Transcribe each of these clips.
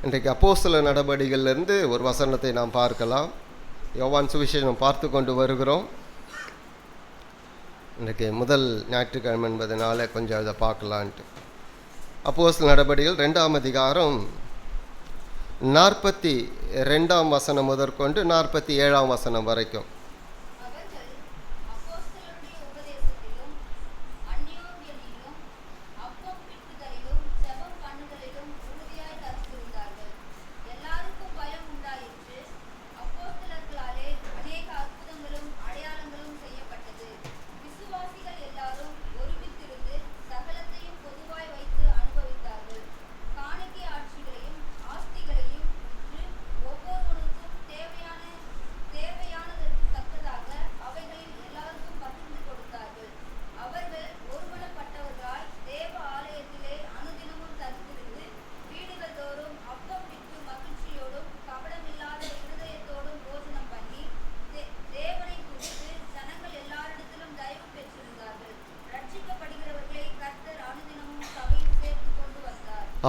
இன்றைக்கு அப்போஸ்தலர் நடபடிகளிலிருந்து ஒரு வசனத்தை நாம் பார்க்கலாம். யோவான் சுவிசேஷம் பார்த்து கொண்டு வருகிறோம். இன்றைக்கு முதல் ஞாயிற்றுக்கிழமை என்பதனால கொஞ்சம் அதை பார்க்கலான்ட்டு. அப்போஸ்தலர் நடபடிகள் 2ஆம் அதிகாரம் 42ஆம் வசனம் முதற்கொண்டு 47ஆம் வசனம் வரைக்கும்.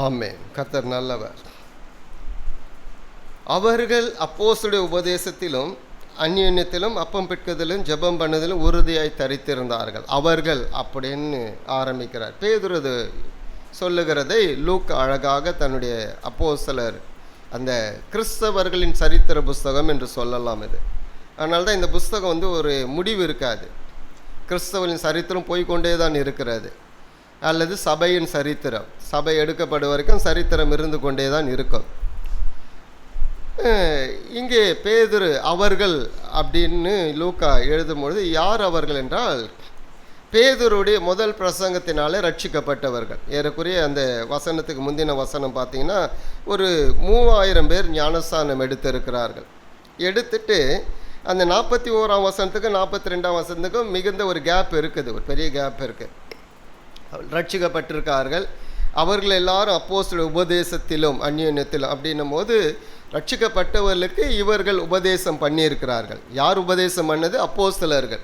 ஆமென். கர்த்தர் நல்லவர். அவர்கள் அப்போஸ்தலருடைய உபதேசத்திலும் அந்யோன்யத்திலும் அப்பம் பிட்குதலும் ஜெபம் பண்ணுதலும் உறுதியாய் தரித்திருந்தார்கள். அவர்கள் அப்படின்னு ஆரம்பிக்கிறார். பேதுரு சொல்லுகிறதை லூக்கா அழகாக தன்னுடைய அப்போஸ்தலர் அந்த கிறிஸ்தவர்களின் சரித்திர புஸ்தகம் என்று சொல்லலாம். இது அதனால தான் இந்த புஸ்தகம் ஒரு முடிவு இருக்காது. கிறிஸ்தவர்களின் சரித்திரம் போய்கொண்டே தான் இருக்கிறது. அல்லது சபையின் சரித்திரம், சபை எடுக்கப்படும் வரைக்கும் சரித்திரம் இருந்து கொண்டே தான் இருக்கும். இங்கே பேதுரு அவர்கள் அப்படின்னு லூக்கா எழுதும்பொழுது யார் அவர்கள் என்றால் பேதுருடைய முதல் பிரசங்கத்தினாலே ரட்சிக்கப்பட்டவர்கள். ஏறக்குறைய அந்த வசனத்துக்கு முந்தின வசனம் பார்த்தீங்கன்னா ஒரு 3000 பேர் ஞானஸ்தானம் எடுத்திருக்கிறார்கள். எடுத்துட்டு அந்த 41ஆம் வசனத்துக்கும் 42ஆம் வசனத்துக்கும் மிகுந்த ஒரு கேப் இருக்குது, ஒரு பெரிய கேப் இருக்குது. ரட்சிக்கப்பட்டிருக்கார்கள். அவர்கள் எல்லாரும் அப்போஸ்தலர் உபதேசத்திலும் அந்யோன்யத்திலும் அப்படின்னும் போது ரட்சிக்கப்பட்டவர்களுக்கு இவர்கள் உபதேசம் பண்ணியிருக்கிறார்கள். யார் உபதேசம் பண்ணது? அப்போஸ்தலர்கள்.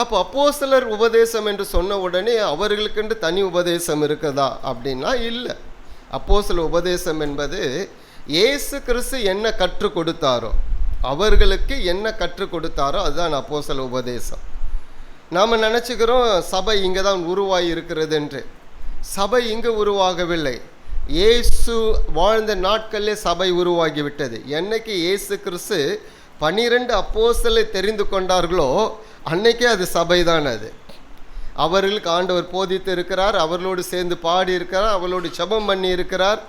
அப்போ அப்போஸ்தலர் உபதேசம் என்று சொன்ன உடனே அவர்களுக்கென்று தனி உபதேசம் இருக்குதா அப்படின்னா இல்லை. அப்போஸ்தலர் உபதேசம் என்பது இயேசு கிறிஸ்து என்ன கற்றுக் கொடுத்தாரோ, அவர்களுக்கு என்ன கற்றுக் கொடுத்தாரோ அதுதான் அப்போஸ்தலர் உபதேசம். நாம் நினச்சிக்கிறோம் சபை இங்கே தான் உருவாகி இருக்கிறது என்று. சபை இங்கே உருவாகவில்லை. இயேசு வாழ்ந்த நாட்களிலே சபை உருவாகிவிட்டது. என்னைக்கு இயேசு கிறிஸ்து 12 அப்போஸ்தலரை தெரிந்து கொண்டார்களோ அன்னைக்கே அது சபை தான். அது அவர்களுக்கு ஆண்டவர் போதித்து இருக்கிறார், அவர்களோடு சேர்ந்து பாடி இருக்கிறார், அவர்களோடு ஜெபம் பண்ணி இருக்கிறார்,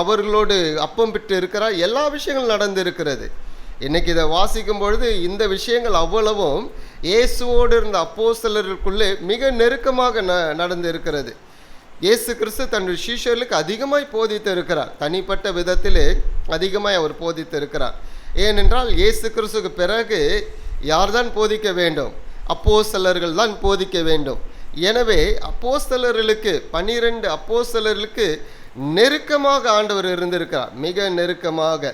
அவர்களோடு அப்பம் பிட்டு இருக்கிறார். எல்லா விஷயங்களும் நடந்து இருக்கிறது. இன்றைக்கி இதை வாசிக்கும் பொழுது இந்த விஷயங்கள் அவ்வளவும் இயேசுவோடு இருந்த அப்போஸ்தலர்களுக்குள்ளே மிக நெருக்கமாக நடந்து இருக்கிறது. இயேசு கிறிஸ்து தன்னுடைய சீஷர்களுக்கு அதிகமாய் போதித்து இருக்கிறார். தனிப்பட்ட விதத்திலே அதிகமாய் அவர் போதித்து இருக்கிறார். ஏனென்றால் இயேசு கிறிஸ்துக்கு பிறகு யார் தான் போதிக்க வேண்டும்? அப்போஸ்தலர்கள் தான் போதிக்க வேண்டும். எனவே அப்போஸ்தலர்களுக்கு 12 அப்போஸ்தலர்களுக்கு நெருக்கமாக ஆண்டவர் இருந்திருக்கிறார், மிக நெருக்கமாக.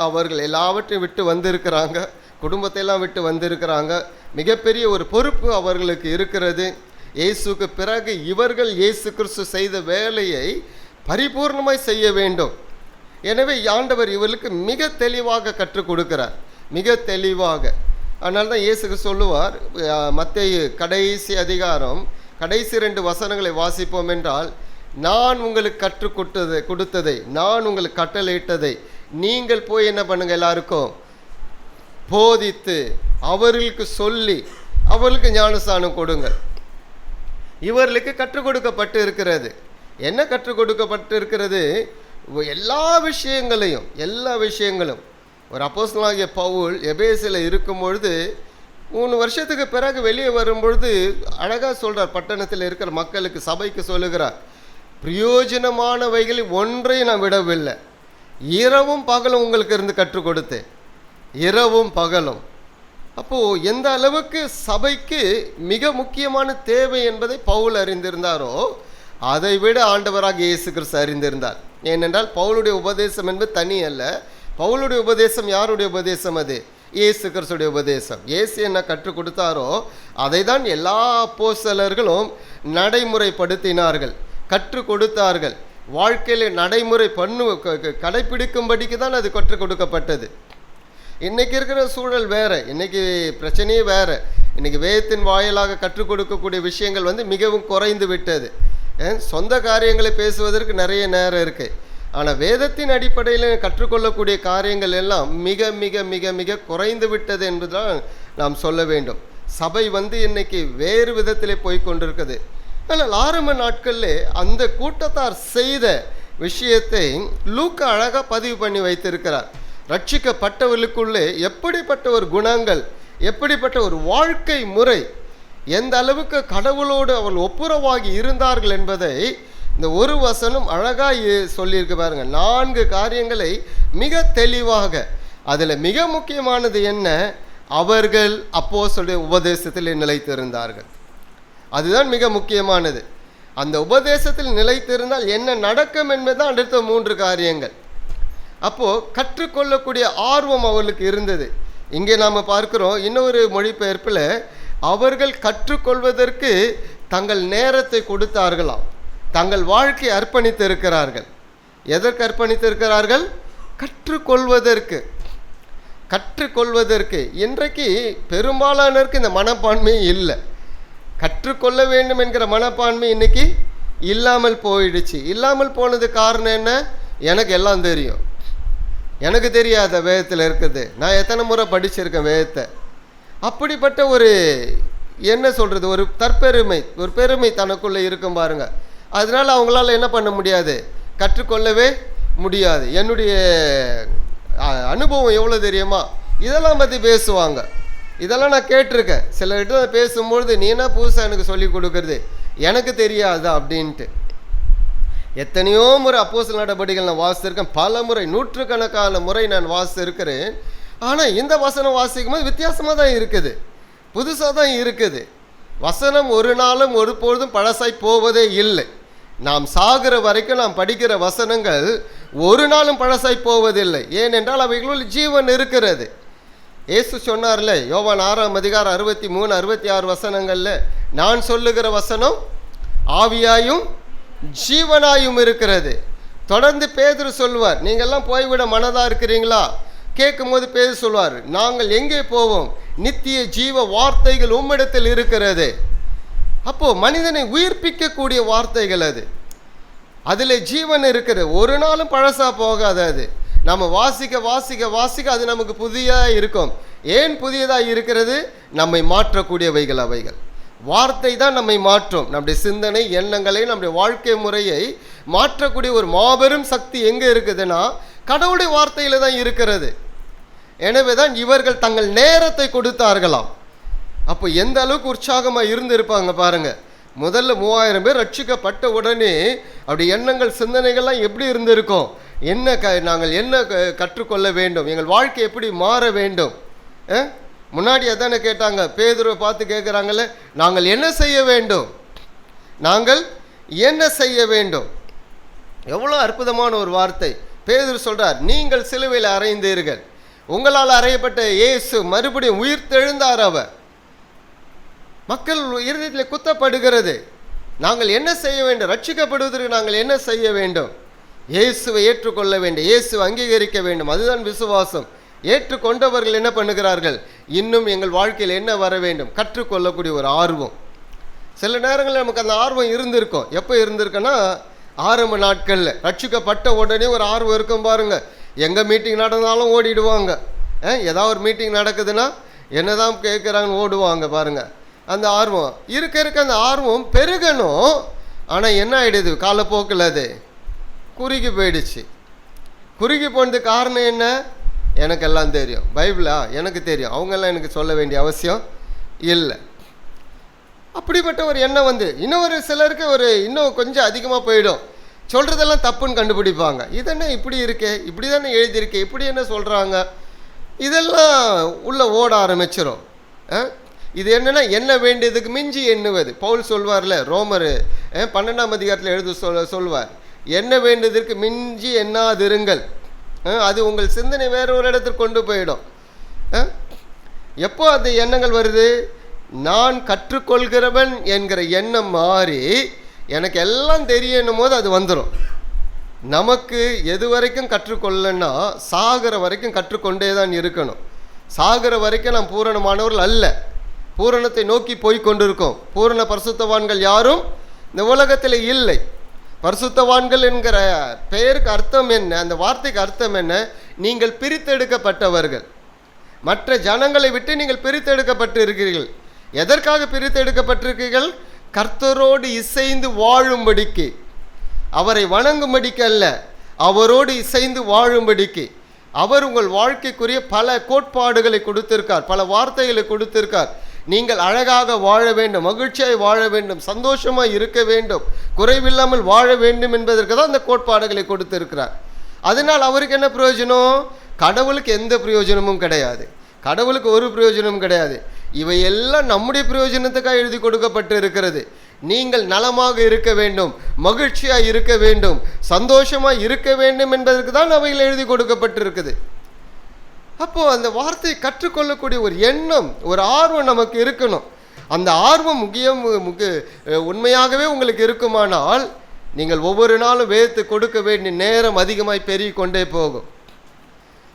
அவர்கள் எல்லாவற்றையும் விட்டு வந்திருக்கிறாங்க, குடும்பத்தையெல்லாம் விட்டு வந்திருக்கிறாங்க. மிகப்பெரிய ஒரு பொறுப்பு அவர்களுக்கு இருக்கிறது. இயேசுக்கு பிறகு இவர்கள் இயேசு கிறிஸ்து செய்த வேலையை பரிபூர்ணமாய் செய்ய வேண்டும். எனவே ஆண்டவர் இவர்களுக்கு மிக தெளிவாக கற்றுக் கொடுக்கிறார், மிக தெளிவாக. அதனால தான் இயேசுக்கு சொல்லுவார், மத்தேயு கடைசி அதிகாரம் கடைசி 2 வசனங்களை வாசிப்போம் என்றால், நான் உங்களுக்கு கற்றுக் கொடுத்ததை நான் உங்களுக்கு கட்டளையிட்டதை நீங்கள் போய் என்ன பண்ணுங்க, எல்லாருக்கும் போதித்து அவர்களுக்கு சொல்லி அவர்களுக்கு ஞானஸ்தானம் கொடுங்கள். இவர்களுக்கு கற்றுக் கொடுக்கப்பட்டு இருக்கிறது. என்ன கற்றுக் கொடுக்கப்பட்டு இருக்கிறது? எல்லா விஷயங்களும். ஒரு அப்போஸ்தலனாகிய பவுல் எபேசில் இருக்கும் பொழுது 3 வருஷத்துக்கு பிறகு வெளியே வரும்பொழுது அழகாக சொல்கிறார். பட்டணத்தில் இருக்கிற மக்களுக்கு, சபைக்கு சொல்லுகிறார், பிரயோஜனமானவைகளில் ஒன்றையும் நான் விடவில்லை. இரவும் பகலும் உங்களுக்கு இருந்து கற்றுக் கொடுத்தேன், இரவும் பகலும். அப்போது எந்த அளவுக்கு சபைக்கு மிக முக்கியமான தேவை என்பதை பவுல் அறிந்திருந்தாரோ அதை விட ஆண்டவராக இயேசு கிறிஸ்து அறிந்திருந்தார். ஏனென்றால் பவுலுடைய உபதேசம் என்பது தனி அல்ல. பவுலுடைய உபதேசம் யாருடைய உபதேசம்? அது இயேசு கிறிஸ்துடைய உபதேசம். இயேசு என்ன கற்றுக் கொடுத்தாரோ அதை தான் எல்லா அப்போஸ்தலர்களும் நடைமுறைப்படுத்தினார்கள், கற்றுக் கொடுத்தார்கள். வாழ்க்கையில் நடைமுறை கடைப்பிடிக்கும்படிக்கு தான் அது கற்றுக் கொடுக்கப்பட்டது. இன்றைக்கி இருக்கிற சூழல் வேறு, இன்றைக்கி பிரச்சனையே வேறு. இன்றைக்கி வேதத்தின் வாயிலாக கற்றுக் கொடுக்கக்கூடிய விஷயங்கள் மிகவும் குறைந்து விட்டது. சொந்த காரியங்களை பேசுவதற்கு நிறைய நேரம் இருக்குது. ஆனால் வேதத்தின் அடிப்படையில் கற்றுக்கொள்ளக்கூடிய காரியங்கள் எல்லாம் மிக மிக மிக மிக குறைந்து விட்டது என்பதுதான் நாம் சொல்ல வேண்டும். சபை இன்னைக்கு வேறு விதத்திலே போய் கொண்டிருக்குது. ஆனால் ஆரம்ப நாட்களில் அந்த கூட்டத்தார் செய்த விஷயத்தை லூக்கா அழகாக பதிவு பண்ணி வைத்திருக்கிறார். ரட்சிக்கப்பட்டவர்களுக்குள்ளே எப்படிப்பட்ட ஒரு குணங்கள், எப்படிப்பட்ட ஒரு வாழ்க்கை முறை, எந்த அளவுக்கு கடவுளோடு அவள் ஒப்புரவாகி இருந்தார்கள் என்பதை இந்த ஒரு வசனம் அழகாக சொல்லியிருக்கு பாருங்க. 4 காரியங்களை மிக தெளிவாக. அதில் மிக முக்கியமானது என்ன? அவர்கள் அப்போஸ்தலருடைய உபதேசத்தில் நிலைத்திருந்தார்கள். அதுதான் மிக முக்கியமானது. அந்த உபதேசத்தில் நிலைத்திருந்தால் என்ன நடக்கும் என்பதுதான் அடுத்த 3 காரியங்கள். அப்போது கற்றுக்கொள்ளக்கூடிய ஆர்வம் அவர்களுக்கு இருந்தது. இங்கே நாம் பார்க்கிறோம் இன்னொரு மொழிபெயர்ப்பில், அவர்கள் கற்றுக்கொள்வதற்கு தங்கள் நேரத்தை கொடுத்தார்களாம். தங்கள் வாழ்க்கையை அர்ப்பணித்திருக்கிறார்கள். எதற்கு அர்ப்பணித்திருக்கிறார்கள்? கற்றுக்கொள்வதற்கு. கற்றுக்கொள்வதற்கு இன்றைக்கு பெரும்பாலானருக்கு இந்த மனப்பான்மை இல்லை. கற்றுக்கொள்ள வேண்டும் என்கிற மனப்பான்மை இன்னைக்கு இல்லாமல் போயிடுச்சு. இல்லாமல் போனது காரணம் என்ன? எனக்கு எல்லாம் தெரியும், எனக்கு தெரியாத வேதத்தில் இருக்குது, நான் எத்தனை முறை படிச்சிருக்கேன் வேதத்தை. அப்படிப்பட்ட ஒரு என்ன சொல்கிறது, ஒரு தற்பெருமை, ஒரு பெருமை தனக்குள்ளே இருக்கும் பாருங்க. அதனால் அவங்களால என்ன பண்ண முடியாது? கற்றுக்கொள்ளவே முடியாது. என்னுடைய அனுபவம் எவ்வளோ தெரியுமா? இதெல்லாம் பற்றி பேசுவாங்க. இதெல்லாம் நான் கேட்டிருக்கேன். சில இடத்துல பேசும்பொழுது, நீ என்ன புதுசாக எனக்கு சொல்லி கொடுக்குறது, எனக்கு தெரியாதா அப்படின்ட்டு. எத்தனையோ முறை அப்போஸ்தலர் நடபடிகள் நான் வாசித்திருக்கேன். பல முறை, நூற்றுக்கணக்கான முறை நான் வாசித்திருக்கிறேன். ஆனால் இந்த வசனம் வாசிக்கும் போது வித்தியாசமாக தான் இருக்குது, புதுசாக தான் இருக்குது. வசனம் ஒரு நாளும் ஒரு பொழுதும் பழசாய் போவதே இல்லை. நாம் சாகிற வரைக்கும் நாம் படிக்கிற வசனங்கள் ஒரு நாளும் பழசாய் போவதில்லை. ஏனென்றால் அவைகளுள் ஜீவன் இருக்கிறது. இயேசு சொன்னார்ல, யோவான் 6ஆம் அதிகாரம் 63, 66 வசனங்களில், நான் சொல்லுகிற வசனம் ஆவியாயும் ஜீவனாயும் இருக்கிறது. தொடர்ந்து பேதுரு சொல்வார், நீங்கள்லாம் போய்விட மனதாக இருக்கிறீங்களா? கேட்கும் போது பேதுரு சொல்வார், நாங்கள் எங்கே போவோம்? நித்திய ஜீவ வார்த்தைகள் உம்மிடத்தில் இருக்கிறது. அப்போது மனிதனை உயிர்ப்பிக்கக்கூடிய வார்த்தைகள் அது, அதில் ஜீவன் இருக்கிறது. ஒரு நாளும் பழசாக போகாது. அது நம்ம வாசிக்க வாசிக்க வாசிக்க அது நமக்கு புதியாக இருக்கும். ஏன் புதியதாக இருக்கிறது? நம்மை மாற்றக்கூடியவைகள் அவைகள். வார்த்தை தான் நம்மை மாற்றும். நம்முடைய சிந்தனை, எண்ணங்களை, நம்முடைய வாழ்க்கை முறையை மாற்றக்கூடிய ஒரு மாபெரும் சக்தி எங்கே இருக்குதுன்னா கடவுளுடைய வார்த்தையில் தான் இருக்கிறது. எனவே தான் இவர்கள் தங்கள் நேரத்தை கொடுத்தார்களாம். அப்போ எந்த அளவுக்கு உற்சாகமாக இருந்திருப்பாங்க பாருங்க. முதல்ல 3000 பேர் ரட்சிக்கப்பட்ட உடனே அப்படி எண்ணங்கள், சிந்தனைகள்லாம் எப்படி இருந்திருக்கும்? நாங்கள் என்ன கற்றுக்கொள்ள வேண்டும், எங்கள் வாழ்க்கை எப்படி மாற வேண்டும்? முன்னாடி அதானே கேட்டாங்க, பேதுருவை பார்த்து கேட்குறாங்கல்ல, நாங்கள் என்ன செய்ய வேண்டும், நாங்கள் என்ன செய்ய வேண்டும். எவ்வளோ அற்புதமான ஒரு வார்த்தை. பேதுரு சொல்கிறார், நீங்கள் சிலுவையில் அறைந்தீர்கள், உங்களால் அறையப்பட்ட இயேசு மறுபடியும் உயிர்த்தெழுந்தார். அவர் மக்கள் இருதயத்தில் குத்தப்படுகிறது. நாங்கள் என்ன செய்ய வேண்டும்? ரட்சிக்கப்படுவதற்கு நாங்கள் என்ன செய்ய வேண்டும்? இயேசுவை ஏற்றுக்கொள்ள வேண்டும், இயேசுவை அங்கீகரிக்க வேண்டும். அதுதான் விசுவாசம். ஏற்றுக்கொண்டவர்கள் என்ன பண்ணுகிறார்கள்? இன்னும் எங்கள் வாழ்க்கையில் என்ன வர வேண்டும்? கற்றுக்கொள்ளக்கூடிய ஒரு ஆர்வம். சில நேரங்களில் நமக்கு அந்த ஆர்வம் இருந்திருக்கும். எப்போ இருந்திருக்குன்னா, ஆரம்ப நாட்களில் ரட்சிக்கப்பட்ட உடனே ஒரு ஆர்வம் இருக்கும் பாருங்க. எங்கே மீட்டிங் நடந்தாலும் ஓடிடுவாங்க. ஏதாவது ஒரு மீட்டிங் நடக்குதுன்னா என்னதான் கேட்குறாங்கன்னு ஓடுவாங்க பாருங்க. அந்த ஆர்வம் இருக்க இருக்க அந்த ஆர்வம் பெருகணும். ஆனால் என்ன ஆகிடுது? காலப்போக்கில் அது குறுகி போயிடுச்சு. குறுகி போனதுக்கு காரணம் என்ன? எனக்கெல்லாம் தெரியும், பைபிளா எனக்கு தெரியும், அவங்கெல்லாம் எனக்கு சொல்ல வேண்டிய அவசியம் இல்லை. அப்படிப்பட்ட ஒரு எண்ணம் இன்னொரு சிலருக்கு இன்னும் கொஞ்சம் அதிகமாக போயிடும். சொல்கிறதெல்லாம் தப்புன்னு கண்டுபிடிப்பாங்க. இதென்ன இப்படி இருக்கே, இப்படி தானே எழுதியிருக்கே, இப்படி என்ன சொல்கிறாங்க, இதெல்லாம் உள்ளே ஓட ஆரம்பிச்சிடும். இது என்னென்னா, எண்ண வேண்டியதுக்கு மிஞ்சி எண்ணுவது. பவுல் சொல்வார்ல, ரோமர் 12ஆம் அதிகாரத்தில் சொல்வார், எண்ண வேண்டியதற்கு மிஞ்சி எண்ணாதிருங்கள். அது உங்கள் சிந்தனை வேற ஒரு இடத்துக்கு கொண்டு போயிடும். எப்போ அந்த எண்ணங்கள் வருது? நான் கற்றுக்கொள்கிறவன் என்கிற எண்ணம் மாறி எனக்கு எல்லாம் தெரியணும் போது அது வந்துடும். நமக்கு எது வரைக்கும் கற்றுக்கொள்ளன்னா சாகிற வரைக்கும் கற்றுக்கொண்டே தான் இருக்கணும். சாகிற வரைக்கும் நாம் பூரணமானவர்கள் அல்ல, பூரணத்தை நோக்கி போய் கொண்டிருக்கோம். பூரண பரிசுத்தவான்கள் யாரும் இந்த உலகத்தில் இல்லை. பரிசுத்தவான்கள் என்கிற பெயருக்கு அர்த்தம் என்ன, அந்த வார்த்தைக்கு அர்த்தம் என்ன? நீங்கள் பிரித்தெடுக்கப்பட்டவர்கள், மற்ற ஜனங்களை விட்டு நீங்கள் பிரித்தெடுக்கப்பட்டு இருக்கிறீர்கள். எதற்காக பிரித்தெடுக்கப்பட்டிருக்கிறீர்கள்? கர்த்தரோடு இசைந்து வாழும்படிக்கு, அவரை வணங்கும்படிக்கு அல்ல, அவரோடு இசைந்து வாழும்படிக்கு. அவர் உங்கள் வாழ்க்கைக்குரிய பல கோட்பாடுகளை கொடுத்திருக்கார், பல வார்த்தைகளை கொடுத்திருக்கார். நீங்கள் அழகாக வாழ வேண்டும், மகிழ்ச்சியாய் வாழ வேண்டும், சந்தோஷமாக இருக்க வேண்டும், குறைவில்லாமல் வாழ வேண்டும் என்பதற்கு தான் அந்த கோட்பாடுகளை கொடுத்திருக்கிறார். அதனால் அவருக்கு என்ன பிரயோஜனம்? கடவுளுக்கு எந்த பிரயோஜனமும் கிடையாது, கடவுளுக்கு ஒரு பிரயோஜனமும் கிடையாது. இவையெல்லாம் நம்முடைய பிரயோஜனத்துக்காக எழுதி கொடுக்கப்பட்டு இருக்கிறது. நீங்கள் நலமாக இருக்க வேண்டும், மகிழ்ச்சியாக இருக்க வேண்டும், சந்தோஷமாக இருக்க வேண்டும் என்பதற்கு தான் அவையில் எழுதி கொடுக்கப்பட்டிருக்குது. அப்போது அந்த வார்த்தையை கற்றுக்கொள்ளக்கூடிய ஒரு எண்ணம், ஒரு ஆர்வம் நமக்கு இருக்கணும். அந்த ஆர்வம் உண்மையாகவே உங்களுக்கு இருக்குமானால் நீங்கள் ஒவ்வொரு நாளும் வேத்து கொடுக்க வேண்டிய நேரம் அதிகமாய் பெருகி கொண்டே போகும்.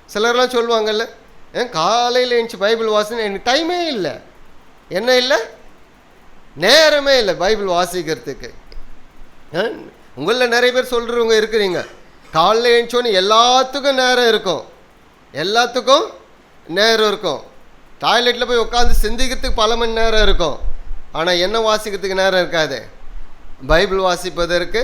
சிலர்லாம் சொல்லுவாங்கல்ல, காலையில் எழுந்துச்சு பைபிள் வாசினா எனக்கு டைமே இல்லை, என்ன இல்லை, நேரமே இல்லை பைபிள் வாசிக்கிறதுக்கு. உங்களில் நிறைய பேர் சொல்கிறவங்க இருக்கிறீங்க, காலையில் எழுந்தோன்னு எல்லாத்துக்கும் நேரம் இருக்கும், எல்லாத்துக்கும் நேரம் இருக்கும். டாய்லெட்டில் போய் உட்காந்து சிந்திக்கிறதுக்கு பல மணி நேரம் இருக்கும், ஆனால் என்ன வாசிக்கிறதுக்கு நேரம் இருக்காது, பைபிள் வாசிப்பதற்கு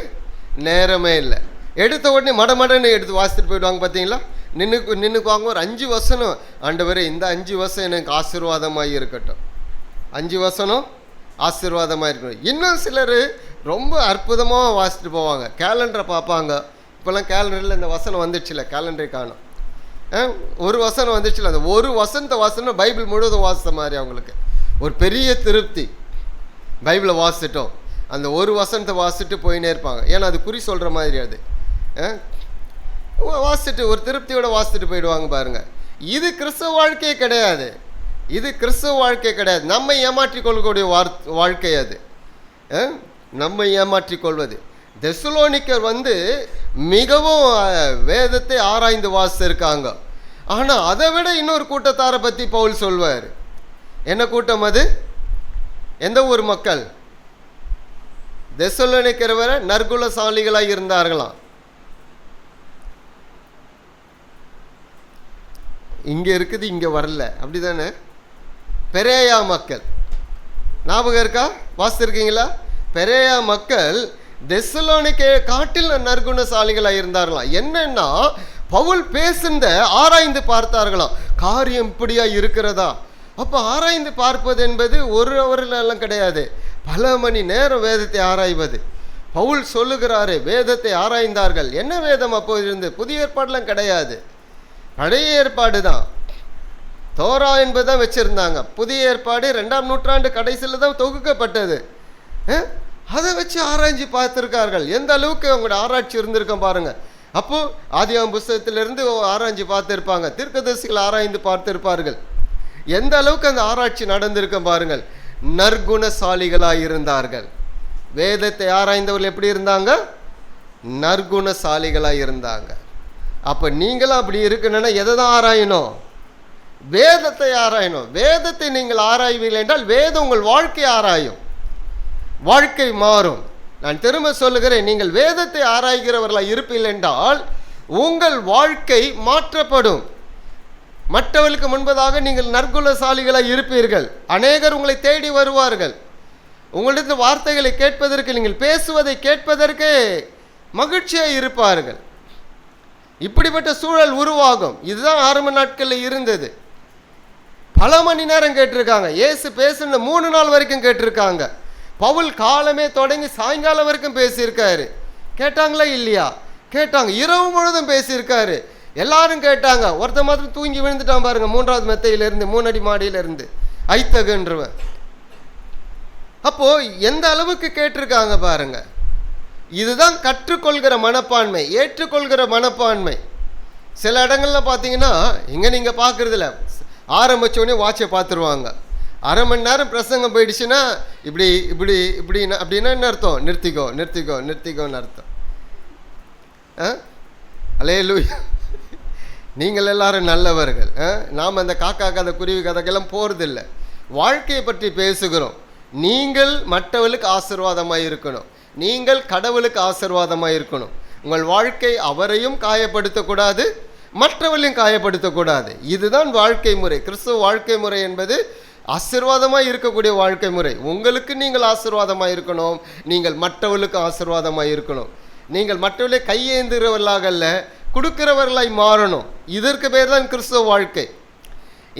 நேரமே இல்லை. எடுத்த உடனே மடமடன்னு எடுத்து வாசித்துட்டு போயிடுவாங்க. பார்த்தீங்களா, நின்றுக்குவாங்க. ஒரு 5 வசனம், ஆண்டவரே இந்த 5 வசனம் எனக்கு ஆசீர்வாதமாக இருக்கட்டும், 5 வசனம் ஆசீர்வாதமாக இருக்கணும். இன்னும் சிலர் ரொம்ப அற்புதமாக வாசிட்டு போவாங்க, கேலண்டரை பார்ப்பாங்க. இப்போல்லாம் கேலண்டரில் இந்த வசனம் வந்துடுச்சுல, கேலண்டரை காணும், ஒரு வசனம் வந்துடுச்சுல, அந்த ஒரு வசனம் பைபிள் முழுவதும் வாசித்த மாதிரி அவங்களுக்கு ஒரு பெரிய திருப்தி. பைபிளை வாசிட்டோம், அந்த ஒரு வசனத்தை வாசிட்டு போயினே இருப்பாங்க. ஏன்னா அது குறி சொல்கிற மாதிரி, அது வாசிட்டு ஒரு திருப்தியோடு வாசிட்டு போயிடுவாங்க. பாருங்கள், இது கிறிஸ்தவ வாழ்க்கையே கிடையாது, இது கிறிஸ்தவ வாழ்க்கை கிடையாது. நம்மை ஏமாற்றிக் கொள்ளக்கூடிய வாழ்க்கை அது, நம்மை ஏமாற்றிக் கொள்வது. தெசலோனிக்கர் மிகவும் வேதத்தை ஆராய்ந்து வாசிச்சிருக்காங்க. ஆனால் அதை விட இன்னொரு கூட்டத்தாரை பற்றி பவுல் சொல்வார். என்ன கூட்டம் அது? எந்த ஊர் மக்கள்? தெசலோனிக்கர் வர நற்குணசாலிகளாக இருந்தார்களாம். இங்கே இருக்குது, இங்கே வரல, அப்படி தானே? பெரேயா மக்கள் ஞாபகம் இருக்கா? வாசித்திருக்கீங்களா? பெரேயா மக்கள் தெசலோனிக்கே காட்டில் நற்குணசாலிகளாக இருந்தார்களாம். என்னன்னா, பவுல் பேசுந்த ஆராய்ந்து பார்த்தார்களாம், காரியம் இப்படியா இருக்கிறதா. அப்போ ஆராய்ந்து பார்ப்பது என்பது ஒரு அவரெல்லாம் கிடையாது, பல மணி நேரம் வேதத்தை ஆராய்வது. பவுல் சொல்லுகிறாரு, வேதத்தை ஆராய்ந்தார்கள். என்ன வேதம் அப்போது இருந்து? புதிய ஏற்பாடுலாம் கிடையாது, பழைய ஏற்பாடு தான். தோரா என்பது தான் வச்சுருந்தாங்க. புதிய ஏற்பாடு 2ஆம் நூற்றாண்டு கடைசியில் தான் தொகுக்கப்பட்டது. அதை வச்சு ஆராய்ச்சி பார்த்துருக்கார்கள். எந்த அளவுக்கு அவங்களோட ஆராய்ச்சி இருந்திருக்கோம் பாருங்கள். அப்போது ஆதியாகம புஸ்தகத்திலிருந்து ஆராய்ச்சி பார்த்துருப்பாங்க, தீர்க்கதரிசிகள் ஆராய்ந்து பார்த்துருப்பார்கள். எந்த அளவுக்கு அந்த ஆராய்ச்சி நடந்திருக்கோம் பாருங்கள். நற்குணசாலிகளாக இருந்தார்கள். வேதத்தை ஆராய்ந்தவர்கள் எப்படி இருந்தாங்க? நற்குணசாலிகளாக இருந்தாங்க. அப்போ நீங்களும் அப்படி இருக்கணும்னா எதை தான் ஆராயணும்? வேதத்தை ஆராயணும். வேதத்தை நீங்கள் ஆராய்வீர்கள் என்றால் வேதம் உங்கள் வாழ்க்கையை ஆராயும், வாழ்க்கை மாறும். நான் திரும்ப சொல்லுகிறேன், நீங்கள் வேதத்தை ஆராய்கிறவர்களாக இருப்பீர்கள் என்றால் உங்கள் வாழ்க்கை மாற்றப்படும். மற்றவர்களுக்கு முன்பதாக நீங்கள் நற்குணசாலிகளாக இருப்பீர்கள். அநேகர் உங்களை தேடி வருவார்கள். உங்களிடத்து வார்த்தைகளை கேட்பதற்கு, நீங்கள் பேசுவதை கேட்பதற்கு மகிழ்ச்சியாக இருப்பார்கள். இப்படிப்பட்ட சூழல் உருவாகும். இதுதான் ஆரம்ப நாட்களில் இருந்தது. பல மணி நேரம் கேட்டிருக்காங்க. இயேசு பேசுன 3 நாள் வரைக்கும் கேட்டிருக்காங்க. பவுல் காலமே தொடங்கி சாயங்காலம் வரைக்கும் பேசியிருக்காரு. கேட்டாங்களா இல்லையா? கேட்டாங்க. இரவு முழுதும் பேசியிருக்காரு. எல்லாரும் கேட்டாங்க. ஒருத்த மாத்திரம் தூங்கி விழுந்துட்டான் பாருங்க, 3ஆவது மெத்தையிலிருந்து, 3 அடி மாடியிலிருந்து, ஐத்தகுன்றவன். அப்போ எந்த அளவுக்கு கேட்டிருக்காங்க பாருங்க. இதுதான் கற்றுக்கொள்கிற மனப்பான்மை, ஏற்றுக்கொள்கிற மனப்பான்மை. சில இடங்கள்ல பார்த்தீங்கன்னா, இங்கே நீங்கள் பார்க்குறதில்ல, ஆரம்பித்தோடனே வாட்சை பார்த்துருவாங்க. அரை மணி நேரம் பிரசங்கம் போயிடுச்சுன்னா இப்படி இப்படி இப்படின்னா அப்படின்னா என்ன அர்த்தம்? நிறுத்திக்கோ நிறுத்திக்கோ நிறுத்திக்கோன்னு அர்த்தம். அல்லேலூயா. நீங்கள் எல்லாரும் நல்லவர்கள். நாம் அந்த காக்கா கதை குருவி கதைக்கெல்லாம் போகிறதில்லை. வாழ்க்கையை பற்றி பேசுகிறோம். நீங்கள் மற்றவர்களுக்கு ஆசீர்வாதமாக இருக்கணும். நீங்கள் கடவுளுக்கு ஆசீர்வாதமாக இருக்கணும். உங்கள் வாழ்க்கை அவரையும் காயப்படுத்தக்கூடாது, மற்றவர்களையும் காயப்படுத்தக்கூடாது. இதுதான் வாழ்க்கை முறை. கிறிஸ்துவ வாழ்க்கை முறை என்பது ஆசீர்வாதமாக இருக்கக்கூடிய வாழ்க்கை முறை. உங்களுக்கு நீங்கள் ஆசீர்வாதமாக இருக்கணும், நீங்கள் மற்றவர்களுக்கு ஆசீர்வாதமாக இருக்கணும். நீங்கள் மற்றவர்களை கையேந்துகிறவர்களாக அல்ல, கொடுக்கிறவர்களாய் மாறணும். இதற்கு பேர் தான் கிறிஸ்துவ வாழ்க்கை.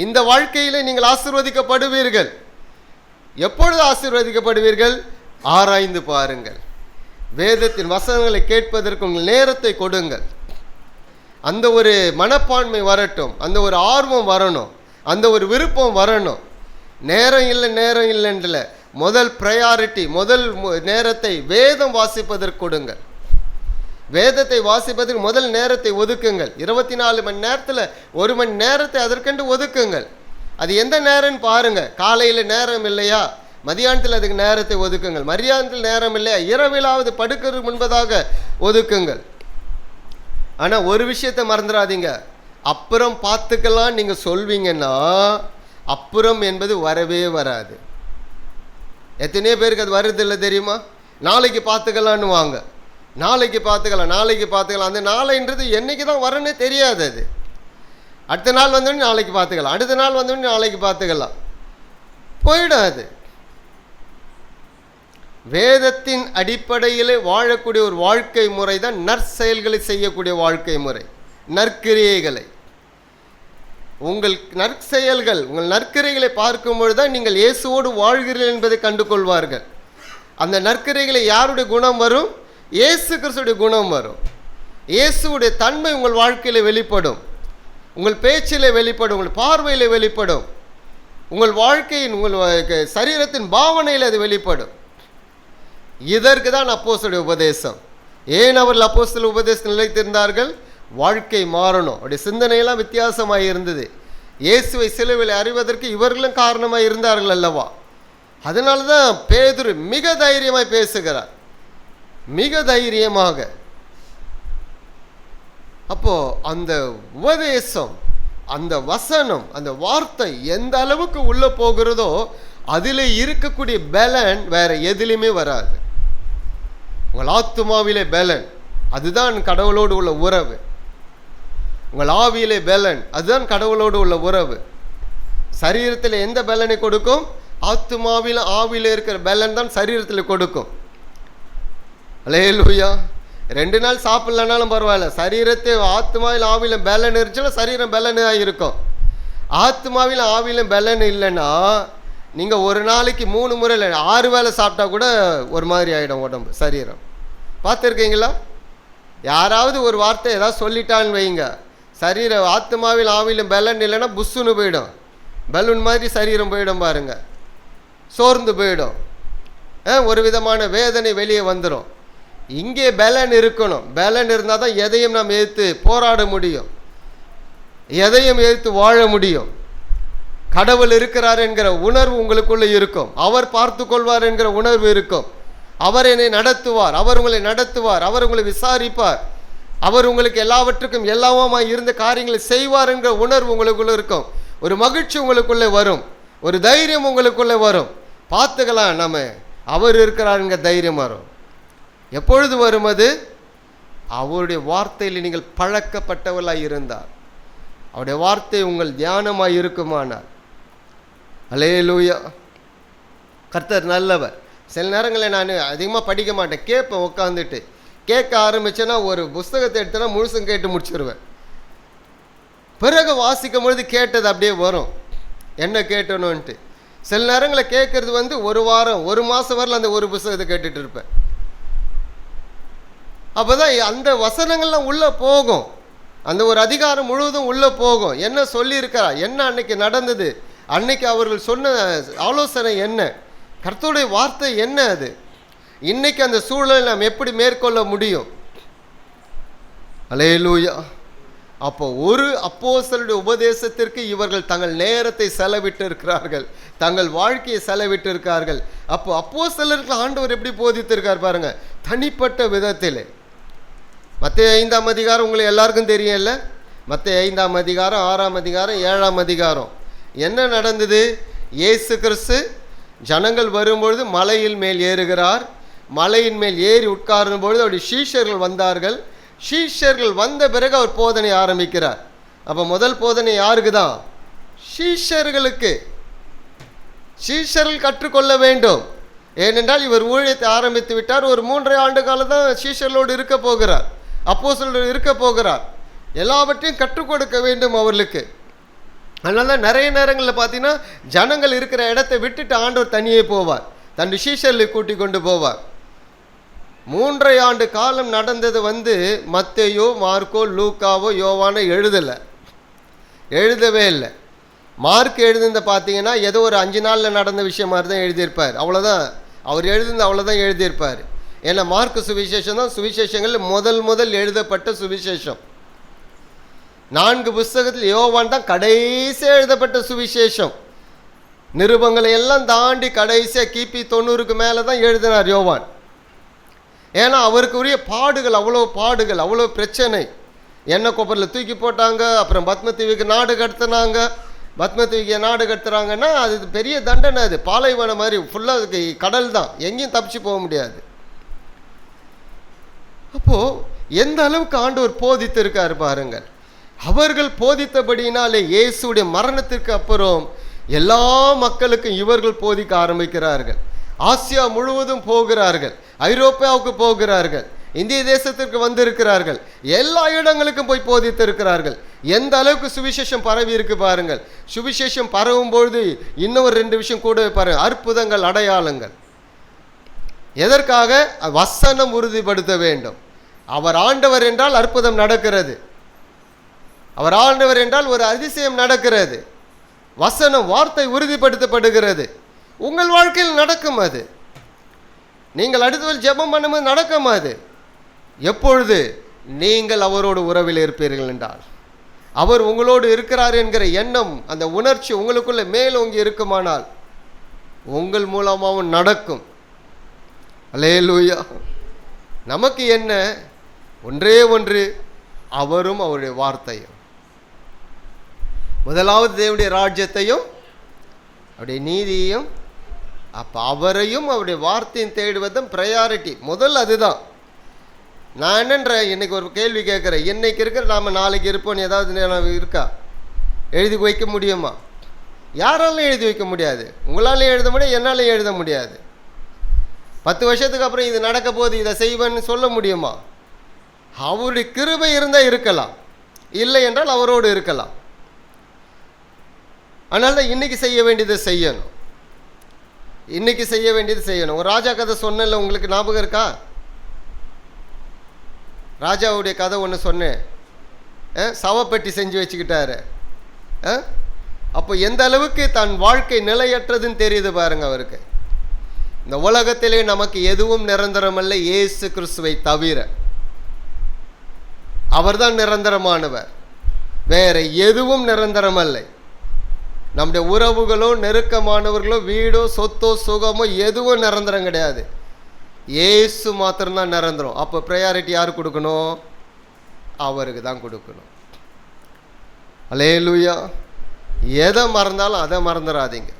இந்த வாழ்க்கையிலே நீங்கள் ஆசீர்வதிக்கப்படுவீர்கள். எப்பொழுது ஆசீர்வதிக்கப்படுவீர்கள்? ஆராய்ந்து பாருங்கள். வேதத்தின் வசனங்களை கேட்பதற்கு உங்கள் நேரத்தை கொடுங்கள். அந்த ஒரு மனப்பான்மை வரட்டும், அந்த ஒரு ஆர்வம் வரணும், அந்த ஒரு விருப்பம் வரணும். நேரம் இல்லைன்றல, முதல் ப்ரையாரிட்டி, முதல் நேரத்தை வேதம் வாசிப்பதற்கு கொடுங்கள். வேதத்தை வாசிப்பதற்கு முதல் நேரத்தை ஒதுக்குங்கள். 24 மணி நேரத்தில் 1 மணி நேரத்தை அதற்கென்று ஒதுக்குங்கள். அது எந்த நேரம்னு பாருங்கள். காலையில் நேரம் இல்லையா, மதியானத்தில் அதுக்கு நேரத்தை ஒதுக்குங்கள். மதியானத்தில் நேரம் இல்லையா, இரவிலாவது படுக்கிறதுக்கு முன்பதாக ஒதுக்குங்கள். ஆனால் ஒரு விஷயத்தை மறந்துடாதீங்க, அப்புறம் பார்த்துக்கலாம் நீங்கள் சொல்வீங்கன்னா அப்புறம் என்பது வரவே வராது. எத்தனையோ பேருக்கு அது வருதில்லை தெரியுமா? நாளைக்கு பார்த்துக்கலான்னு வாங்க, நாளைக்கு பார்த்துக்கலாம். அந்த நாளைன்றது என்னைக்கு தான் வரணுன்னே தெரியாது. அது அடுத்த நாள் வந்தோடனே நாளைக்கு பார்த்துக்கலாம், அடுத்த நாள் வந்தோடனே நாளைக்கு பார்த்துக்கலாம், போயிடும். அது வேதத்தின் அடிப்படையில் வாழக்கூடிய ஒரு வாழ்க்கை முறை தான் நற்செயல்களை செய்யக்கூடிய வாழ்க்கை முறை. நற்கிரியைகளை, உங்கள் நற்செயல்கள், உங்கள் நற்கிரைகளை பார்க்கும்பொழுது தான் நீங்கள் இயேசுவோடு வாழ்கிறீர்கள் என்பதை கண்டு கொள்வார்கள். அந்த நற்கிரைகளை யாருடைய குணம் வரும்? இயேசு கிறிஸ்துடைய குணம் வரும். இயேசுடைய தன்மை உங்கள் வாழ்க்கையில் வெளிப்படும், உங்கள் பேச்சில் வெளிப்படும், உங்கள் பார்வையில் வெளிப்படும், உங்கள் வாழ்க்கையின், உங்கள் சரீரத்தின் பாவனையில் அது வெளிப்படும். இதற்கு தான் அப்போஸ்தலருடைய உபதேசம். ஏன் அவர்கள் அப்போஸ்தலர் உபதேசம் நிலைத்திருந்தார்கள்? வாழ்க்கை மாறணும். அவருடைய சிந்தனையெல்லாம் வித்தியாசமாக இருந்தது. இயேசுவை சிலுவையில் அறிவதற்கு இவர்களும் காரணமாக இருந்தார்கள் அல்லவா? அதனால தான் பேதுரு மிக தைரியமாக பேசுகிறார், மிக தைரியமாக. அப்போ அந்த உபதேசம், அந்த வசனம், அந்த வார்த்தை எந்த அளவுக்கு உள்ளே போகிறதோ அதில் இருக்கக்கூடிய பலன் வேற எதிலுமே வராது. உங்கள் ஆத்துமாவிலே பலன், அதுதான் கடவுளோடு உள்ள உறவு. உங்கள் ஆவியிலே பலன், அதுதான் கடவுளோடு உள்ள உறவு. சரீரத்தில் எந்த பலனை கொடுக்கும்? ஆத்துமாவில் ஆவியில் இருக்கிற பலன் தான் சரீரத்தில் கொடுக்கும். அல்லேலூயா. 2 நாள் சாப்பிட்லனாலும் பரவாயில்ல, சரீரத்தை ஆத்மாவில் ஆவியில் பலன் இருந்துச்சுன்னா சரீரம் பலனாக இருக்கும். ஆத்மாவில் ஆவியில் பலன் இல்லைன்னா நீங்கள் ஒரு நாளைக்கு 3 முறை இல்லை 6 வேளை சாப்பிட்டா கூட ஒரு மாதிரி ஆகிடும் உடம்பு, சரீரம். பார்த்துருக்கீங்களா? யாராவது ஒரு வார்த்தை ஏதாவது சொல்லிட்டான்னு வைங்க, சரீரம் ஆத்மாவில் ஆவிலும் பலன் இல்லைன்னா புஷ்ஷுன்னு போயிடும், பலூன் மாதிரி சரீரம் போயிடும் பாருங்க, சோர்ந்து போயிடும், ஒரு விதமான வேதனை வெளியே வந்துடும். இங்கே பலன் இருக்கணும். பலன் இருந்தால் தான் எதையும் நாம் எதிர்த்து போராட முடியும், எதையும் எதிர்த்து வாழ முடியும். கடவுள் இருக்கிறார் என்கிற உணர்வு உங்களுக்குள்ளே இருக்கும், அவர் பார்த்து கொள்வார் என்கிற உணர்வு இருக்கும், அவர் என்னை நடத்துவார், அவர் உங்களை நடத்துவார், அவர் உங்களை விசாரிப்பார், அவர் உங்களுக்கு எல்லாவற்றுக்கும் எல்லாமா இருந்த காரியங்களை செய்வார் என்கிற உணர்வு உங்களுக்குள்ளே இருக்கும். ஒரு மகிழ்ச்சி உங்களுக்குள்ளே வரும், ஒரு தைரியம் உங்களுக்குள்ளே வரும். பார்த்துக்கலாம், நம்ம அவர் இருக்கிறார் என்கிற தைரியம் வரும். எப்பொழுது வரும் அது? அவருடைய வார்த்தையில் நீங்கள் பழக்கப்பட்டவர்களாக இருந்தார், அவருடைய வார்த்தை உங்கள் தியானமாக இருக்குமானார். அல்லேலூயா. கர்த்தர் நல்லவர். சில நேரங்களில் நான் அதிகமாக படிக்க மாட்டேன், கேட்பேன். உட்காந்துட்டு கேட்க ஆரம்பித்தேன்னா ஒரு புஸ்தகத்தை எடுத்தேன்னா முழுசும் கேட்டு முடிச்சிருவேன். பிறகு வாசிக்கும் பொழுது கேட்டது அப்படியே வரும், என்ன கேட்டணுன்ட்டு. சில நேரங்களில் கேட்குறது 1 வாரம் 1 மாதம் வரல அந்த ஒரு புஸ்தகத்தை கேட்டுட்டு இருப்பேன். அப்போ தான் அந்த வசனங்கள்லாம் உள்ளே போகும், அந்த ஒரு அதிகாரம் முழுவதும் உள்ளே போகும். என்ன சொல்லியிருக்கிறா, என்ன அன்னைக்கு நடந்தது, அன்னைக்கு அவர்கள் சொன்ன ஆலோசனை என்ன, கர்த்தருடைய வார்த்தை என்ன, அது இன்னைக்கு அந்த சூழலை நாம் எப்படி மேற்கொள்ள முடியும். அல்லேலூயா. அப்போ ஒரு அப்போஸ்தலருடைய உபதேசத்திற்கு இவர்கள் தங்கள் நேரத்தை செலவிட்டு இருக்கிறார்கள், தங்கள் வாழ்க்கையை செலவிட்டு இருக்கிறார்கள். அப்போ அப்போஸ்தலருக்கு ஆண்டவர் எப்படி போதித்திருக்கார் பாருங்க, தனிப்பட்ட விதத்தில். மத்தேயு 5ஆம் அதிகாரம் உங்களுக்கு எல்லாருக்கும் தெரியும்ல. மத்தேயு 5ஆம் அதிகாரம், 6ஆம் அதிகாரம், 7ஆம் அதிகாரம் என்ன நடந்தது? இயேசு கிறிஸ்து ஜனங்கள் வரும்பொழுது மலையின் மேல் ஏறுகிறார். மலையின் மேல் ஏறி உட்காரும் பொழுது அவருடைய சீஷர்கள் வந்தார்கள். சீஷர்கள் வந்த பிறகு அவர் போதனை ஆரம்பிக்கிறார். அப்போ முதல் போதனை யாருக்கு தான்? சீஷர்களுக்கு. சீஷர்கள் கற்றுக்கொள்ள வேண்டும். ஏனென்றால் இவர் ஊழியத்தை ஆரம்பித்து விட்டார். ஒரு 3.5 ஆண்டு காலம் தான் சீஷர்களோடு இருக்க போகிறார், அப்போஸ்தலரோடு இருக்க போகிறார். எல்லாவற்றையும் கற்றுக் கொடுக்க வேண்டும் அவர்களுக்கு. அதனால தான் நிறைய நேரங்களில் பார்த்தீங்கன்னா ஜனங்கள் இருக்கிற இடத்தை விட்டுட்டு ஆண்டவர் தனியே போவார், தன் சீஷர்களை கூட்டி கொண்டு போவார். 3.5 ஆண்டு காலம் நடந்தது மத்தேயோ, மார்க்கோ, லூக்காவோ, யோவானோ எழுதவே இல்லை. மார்க் எழுதுந்த பார்த்தீங்கன்னா ஏதோ ஒரு 5 நாளில் நடந்த விஷயம் மாதிரி தான் எழுதியிருப்பார். அவ்வளோதான் அவர் அவ்வளோதான் எழுதியிருப்பார். ஏன்னா மார்க் சுவிசேஷம் தான் சுவிசேஷங்கள் முதல் எழுதப்பட்ட சுவிசேஷம். 4 புஸ்தகத்தில் யோவான் தான் கடைசியாக எழுதப்பட்ட சுவிசேஷம். நிருபங்களை எல்லாம் தாண்டி கடைசியாக கிபி 90க்கு மேலே தான் எழுதினார் யோவான். ஏன்னா அவருக்கு உரிய பாடுகள், அவ்வளோ பிரச்சனை. எண்ணெய் கொப்பரில் தூக்கி போட்டாங்க, அப்புறம் பத்மதீவுக்கு நாடு கடத்தினாங்க. பத்மதீவுக்கு நாடு கடத்துறாங்கன்னா அது பெரிய தண்டனை. அது பாலைவனம் மாதிரி ஃபுல்லாக அதுக்கு கடல் தான், எங்கேயும் தப்பிச்சு போக முடியாது. அப்போது எந்த அளவுக்கு ஆண்டவர் போதித்து இருக்கார் பாருங்கள். அவர்கள் போதித்தபடினாலே இயேசுடைய மரணத்திற்கு அப்புறம் எல்லா மக்களுக்கும் இவர்கள் போதிக்க ஆரம்பிக்கிறார்கள். ஆசியா முழுவதும் போகிறார்கள், ஐரோப்பாவுக்கு போகிறார்கள், இந்திய தேசத்திற்கு வந்திருக்கிறார்கள், எல்லா இடங்களுக்கும் போய் போதித்திருக்கிறார்கள். எந்த அளவுக்கு சுவிசேஷம் பரவி இருக்கு பாருங்கள். சுவிசேஷம் பரவும் பொழுது இன்னொரு 2 விஷயம் கூட பாருங்கள், அற்புதங்கள், அடையாளங்கள். எதற்காக? வசனம் உறுதிப்படுத்த வேண்டும். அவர் ஆண்டவர் என்றால் அற்புதம் நடக்கிறது, அவர் ஆண்டவர் என்றால் ஒரு அதிசயம் நடக்கிறது. வசனம், வார்த்தை உறுதிப்படுத்தப்படுகிறது. உங்கள் வாழ்க்கையில் நடக்கும் அது. நீங்கள் அடுத்தவர்கள் ஜெபம் பண்ணும்போது நடக்கும் அது. எப்பொழுது? நீங்கள் அவரோடு உறவில் இருப்பீர்கள் என்றால், அவர் உங்களோடு இருக்கிறார் என்கிற எண்ணம், அந்த உணர்ச்சி உங்களுக்குள்ள மேலோங்கி இருக்குமானால் உங்கள் மூலமாகவும் நடக்கும். அல்லேலூயா. நமக்கு என்ன? ஒன்றே ஒன்று, அவரும் அவருடைய வார்த்தையும். முதலாவது தேவனுடைய ராஜ்யத்தையும் அவருடைய நீதியையும், அப்போ அவரையும் அவருடைய வார்த்தையும் தேடுவதும் ப்ரையாரிட்டி. முதல் அதுதான். நான் என்னன்ற இன்னைக்கு ஒரு கேள்வி கேட்குறேன். இன்னைக்கு இருக்கிற நாம் நாளைக்கு இருப்போன்னு ஏதாவது இருக்கா? எழுதி வைக்க முடியுமா? யாராலும் எழுதி வைக்க முடியாது. உங்களாலையும் எழுத முடியாது, என்னாலையும் எழுத முடியாது. 10 வருஷத்துக்கு அப்புறம் இது நடக்க போது, இதை செய்வேன்னு சொல்ல முடியுமா? அவருடைய கிருபை இருந்தால் இருக்கலாம், இல்லை என்றால் அவரோடு இருக்கலாம். அதனால தான் இன்றைக்கி செய்ய வேண்டியதை செய்யணும், இன்றைக்கி செய்ய வேண்டியது செய்யணும். ஒரு ராஜா கதை சொன்னேன்ல, உங்களுக்கு ஞாபகம் இருக்கா? ராஜாவுடைய கதை ஒன்று சொன்னேன். சவப்பெட்டி செஞ்சு வச்சுக்கிட்டாரு. அப்போ எந்த அளவுக்கு தன் வாழ்க்கை நிலையற்றதுன்னு தெரியுது பாருங்க அவருக்கு. இந்த உலகத்திலே நமக்கு எதுவும் நிரந்தரமல்ல, இயேசு கிறிஸ்துவை தவிர. அவர்தான் நிரந்தரமானவர், வேற எதுவும் நிரந்தரமல்ல. நம்முடைய உறவுகளோ, நெருக்கமானவர்களோ, வீடோ, சொத்தோ, சுகமோ எதுவும் நிரந்தரம் கிடையாது. இயேசு மாத்திரம்தான் நிரந்தரம். அப்போ ப்ரையாரிட்டி யார் கொடுக்கணும்? அவருக்கு தான் கொடுக்கணும். அல்லேலூயா. எதை மறந்தாலும் அதை மறந்துடாதீங்க.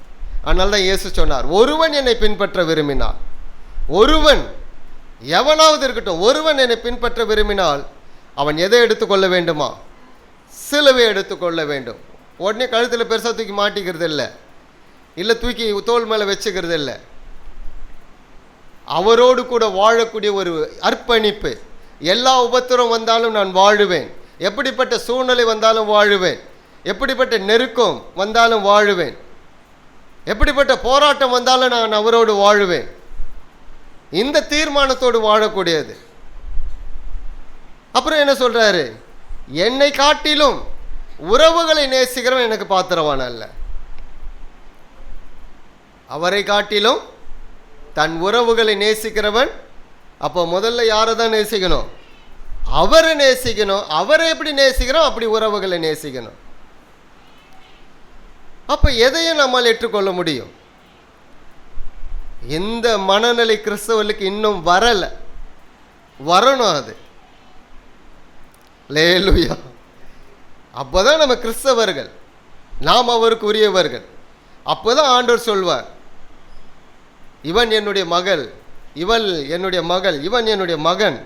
அதனால தான் இயேசு சொன்னார், ஒருவன் என்னை பின்பற்ற விரும்பினான், ஒருவன், எவனாவது இருக்கட்டும், ஒருவன் என்னை பின்பற்ற விரும்பினால் அவன் எதை எடுத்துக்கொள்ள வேண்டுமா? சிலுவை எடுத்துக்கொள்ள வேண்டும். உடனே கழுத்தில் பெருசாக தூக்கி மாட்டிக்கிறது இல்லை, இல்லை தூக்கி தோல் மேலே வச்சுக்கிறது இல்லை. அவரோடு கூட வாழக்கூடிய ஒரு அர்ப்பணிப்பு. எல்லா உபத்திரம் வந்தாலும் நான் வாழுவேன், எப்படிப்பட்ட சூழ்நிலை வந்தாலும் வாழுவேன், எப்படிப்பட்ட நெருக்கம் வந்தாலும் வாழுவேன், எப்படிப்பட்ட போராட்டம் வந்தாலும் நான் அவரோடு வாழுவேன். இந்த தீர்மானத்தோடு வாழக்கூடியது. அப்புறம் என்ன சொல்றாரு? என்னை காட்டிலும் உறவுகளை நேசிக்கிறவன் எனக்கு பாத்திரவான் அல்ல. அவரை காட்டிலும் தன் உறவுகளை நேசிக்கிறவன். அப்போ முதல்ல யாரை தான் நேசிக்கணும்? அவரை நேசிக்கணும். அவரை எப்படி நேசிக்கிறோம் அப்படி உறவுகளை நேசிக்கணும். அப்போ எதையும் நம்மால் ஏற்றுக்கொள்ள முடியும். இந்த மனநிலை கிறிஸ்தவர்களுக்கு இன்னும் வரலை, வரணும். அது அல்லேலூயா. அப்போதான் நம்ம கிறிஸ்தவர்கள், நாம் அவருக்கு உரியவர்கள். அப்போதான் ஆண்டவர் சொல்வார், இவன் என்னுடைய மகள், இவள் என்னுடைய மகள், இவன் என்னுடைய மகன்,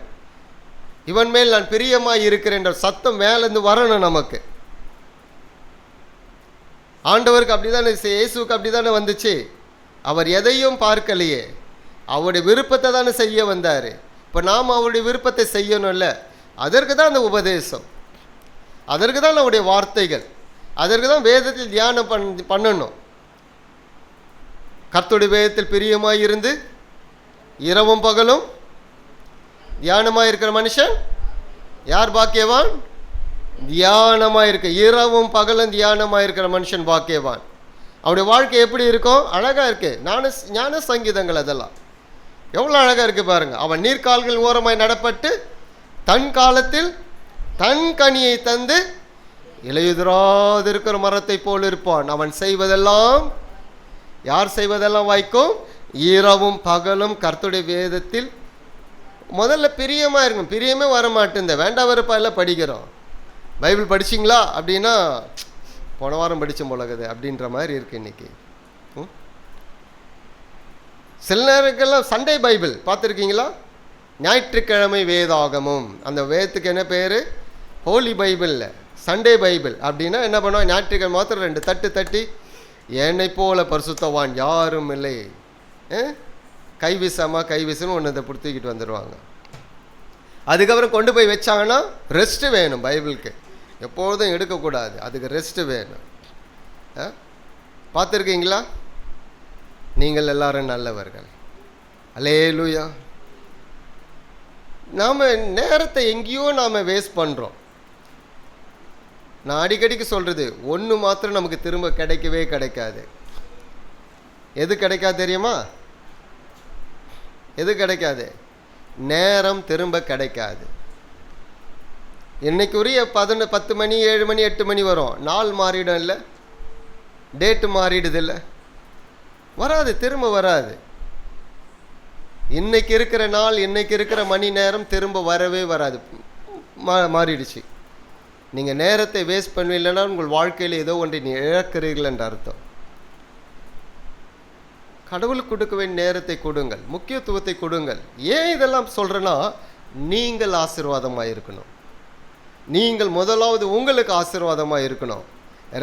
இவன் மேல் நான் பிரியமாய் இருக்கிறேன் என்ற சத்தம் மேலேருந்து வரணும் நமக்கு. ஆண்டவருக்கு அப்படிதானே, இயேசுக்கு அப்படிதானே வந்துச்சு. அவர் எதையும் பார்க்கலையே, அவருடைய விருப்பத்தை தானே செய்ய வந்தார். இப்போ நாம் அவருடைய விருப்பத்தை செய்யணும்ல, அதற்கு தான் அந்த உபதேசம், அதற்கு தான் நம்முடைய வார்த்தைகள், அதற்கு தான் வேதத்தில் தியானம் பண்ணணும். கர்த்தருடைய வேதத்தில் பிரியமாய் இருந்து இரவும் பகலும் தியானமாக இருக்கிற மனுஷன் யார் பாக்கியவான்? தியானமாக இருக்க, இரவும் பகலும் தியானமாக இருக்கிற மனுஷன் பாக்கியவான். அவருடைய வாழ்க்கை எப்படி இருக்கும்? அழகாக இருக்கு. ஞான சங்கீதங்கள் அதெல்லாம் எவ்வளோ அழகாக இருக்குது பாருங்க. அவன் நீர்க்கால்கள் ஓரமாய் நடப்பட்டு தன் காலத்தில் தன் கனியை தந்து இலையுதிராதிருக்கிற மரத்தை போல் இருப்பான். அவன் செய்வதெல்லாம், யார் செய்வதெல்லாம் வாய்க்கும்? இரவும் பகலும் கர்த்தருடைய வேதத்தில் முதல்ல பிரியமாக இருக்கும். பிரியமே வர மாட்டேன், வேண்டா வெறுப்பாயில் படிக்கிறோம். பைபிள் படிச்சிங்களா அப்படின்னா போன வாரம் படித்த போலகுது அப்படின்ற மாதிரி இருக்குது இன்றைக்கி. சில நேரங்கள்லாம் சண்டே பைபிள் பார்த்துருக்கீங்களா? ஞாயிற்றுக்கிழமை வேதாகமும், அந்த வேதத்துக்கு என்ன பேர்? ஹோலி பைபிளில் சண்டே பைபிள். அப்படின்னா என்ன பண்ணுவாங்க? ஞாயிற்றுக்கிழமை மாத்திரம் 2 தட்டு தட்டி, என்னை போல பரிசுத்தவான் யாரும் இல்லை, கைவிசன்னு ஒன்று இதை பிடித்திக்கிட்டு வந்துடுவாங்க. அதுக்கப்புறம் கொண்டு போய் வச்சாங்கன்னா ரெஸ்ட்டு வேணும். பைபிளுக்கு எப்பொழுதும் எடுக்கக்கூடாது, அதுக்கு ரெஸ்ட்டு வேணும். பார்த்துருக்கீங்களா? நீங்கள் எல்லாரும் நல்லவர்கள். அல்லேலூயா. நாம் நேரத்தை எங்கேயோ நாம் வேஸ்ட் பண்ணுறோம். நான் அடிக்கடிக்கு சொல்கிறது, ஒன்று மாத்திரம் நமக்கு திரும்ப கிடைக்கவே கிடைக்காது. எது கிடைக்காது தெரியுமா? எது கிடைக்காது? நேரம் திரும்ப கிடைக்காது. இன்னைக்குரிய 10 மணி 7 மணி 8 மணி வரும், நாள் மாறிடும் இல்லை, டேட்டு மாறிடுது இல்லை, வராது, திரும்ப வராது. இன்னைக்கு இருக்கிற நாள், இன்னைக்கு இருக்கிற மணி நேரம் திரும்ப வரவே வராது, மாறிடுச்சு. நீங்கள் நேரத்தை வேஸ்ட் பண்ணுவீங்கன்னா உங்கள் வாழ்க்கையில் ஏதோ ஒன்றை நீ இழக்கிறீர்கள் என்ற அர்த்தம். கடவுளுக்கு கொடுக்க வேண்டிய நேரத்தை கொடுங்கள், முக்கியத்துவத்தை கொடுங்கள். ஏன் இதெல்லாம் சொல்கிறேன்னா, நீங்கள் ஆசீர்வாதமாக இருக்கணும். நீங்கள் முதலாவது உங்களுக்கு ஆசீர்வாதமாக இருக்கணும்,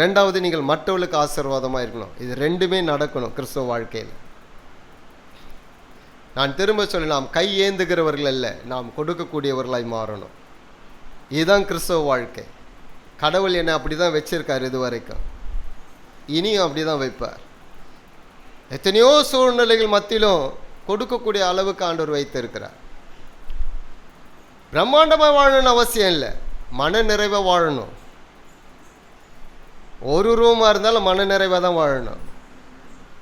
ரெண்டாவது நீங்கள் மற்றவர்களுக்கு ஆசீர்வாதமாக இருக்கணும். இது ரெண்டுமே நடக்கணும் கிறிஸ்தவ வாழ்க்கையில். நான் திரும்ப சொல்லி, நாம் கை ஏந்துகிறவர்கள் அல்ல, நாம் கொடுக்கக்கூடியவர்களாய் மாறணும். இதுதான் கிறிஸ்தவ வாழ்க்கை. கடவுள் என்னை அப்படி தான் வச்சிருக்கார் இது வரைக்கும், இனியும் அப்படி தான் வைப்பார். எத்தனையோ சூழ்நிலைகள் மத்தியிலும் கொடுக்கக்கூடிய அளவுக்கு ஆண்டவர் வைத்திருக்கிறார். பிரம்மாண்டமாக வாழணும்னு அவசியம் இல்லை, மன நிறைவாக வாழணும். ஒரு ரூமாக இருந்தாலும் மன நிறைவாக தான் வாழணும்.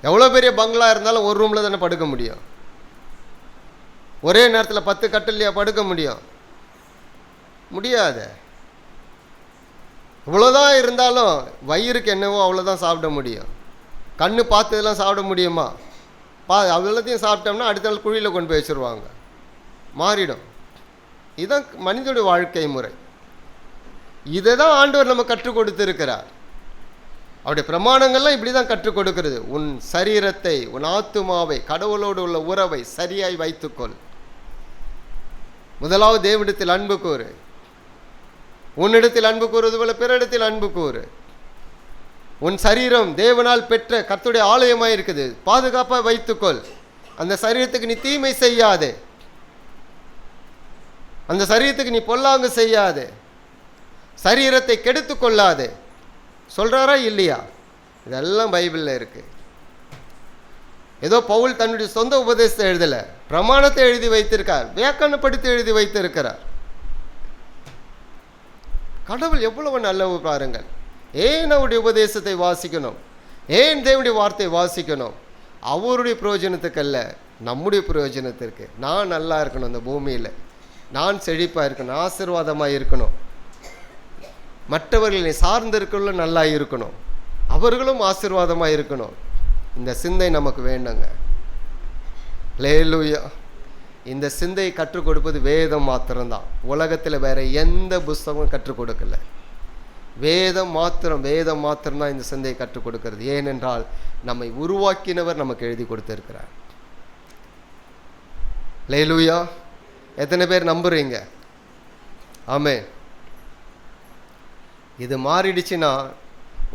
எவ்வளோ பெரிய பங்களா இருந்தாலும் ஒரு ரூமில் தானே படுக்க முடியும். ஒரே நேரத்தில் 10 கட்டிலையா படுக்க முடியும்? முடியாது. இவ்வளோதான் இருந்தாலும் வயிறுக்கு என்னவோ அவ்வளோதான் சாப்பிட முடியும். கண்ணு பார்த்ததெல்லாம் சாப்பிட முடியுமா? அவ்வளோத்தையும் சாப்பிட்டோம்னா அடுத்த நாள் குழியில் கொண்டு போய் வச்சுருவாங்க, மாறிடும். இதுதான் மனிதனுடைய வாழ்க்கை முறை. இதை தான் ஆண்டவர் நம்ம கற்றுக் கொடுத்துருக்கிறார். அவருடைய பிரமாணங்கள்லாம் இப்படி தான் கற்றுக் கொடுக்கிறது. உன் சரீரத்தை, உன் ஆத்துமாவை, கடவுளோடு உள்ள உறவை சரியாய் வைத்துக்கொள். முதலாவது தேவனிடத்தில் அன்பு கூறு. உன்னிடத்தில் அன்பு கூறுவது போல பிறரிடத்தில் அன்பு கூறு. உன் சரீரம் தேவனால் பெற்ற கர்த்தருடைய ஆலயமாக இருக்குது, பாதுகாப்பாக வைத்துக்கொள். அந்த சரீரத்துக்கு நீ தீமை செய்யாதே, அந்த சரீரத்துக்கு நீ பொல்லாங்கு செய்யாதே, சரீரத்தை கெடுத்து கொள்ளாதே சொல்கிறாரா இல்லையா? இதெல்லாம் பைபிளில் இருக்குது. ஏதோ பவுல் தன்னுடைய சொந்த உபதேசத்தை எழுதலை, பிரமாணத்தை எழுதி வைத்திருக்கார், வியாக்கரணப்படுத்தி எழுதி வைத்திருக்கிறார். கடவுள் எவ்வளவு நல்லவு பாருங்கள். ஏன் அவருடைய உபதேசத்தை வாசிக்கணும்? ஏன் தேவனுடைய வார்த்தையை வாசிக்கணும்? அவருடைய பிரயோஜனத்துக்கு அல்ல, நம்முடைய பிரயோஜனத்திற்கு. நான் நல்லா இருக்கணும், இந்த பூமியில் நான் செழிப்பாக இருக்கணும், ஆசீர்வாதமாக இருக்கணும், மற்றவர்களை சார்ந்திருக்கல நல்லா இருக்கணும், அவர்களும் ஆசீர்வாதமாக இருக்கணும். இந்த சிந்தை நமக்கு வேண்டுங்க. அல்லேலூயா. இந்த சிந்தையை கற்றுக் கொடுப்பது வேதம் மாத்திரம்தான். உலகத்தில் வேற எந்த புஸ்தகமும் கற்றுக் கொடுக்கல. வேதம் மாத்திரம்தான் இந்த சிந்தையை கற்றுக் கொடுக்கிறது. ஏனென்றால் நம்மை உருவாக்கினவர் நமக்கு எழுதி கொடுத்திருக்கிறார். அல்லேலூயா. எத்தனை பேர் நம்புறீங்க? ஆமென். இது மாறிடுச்சுன்னா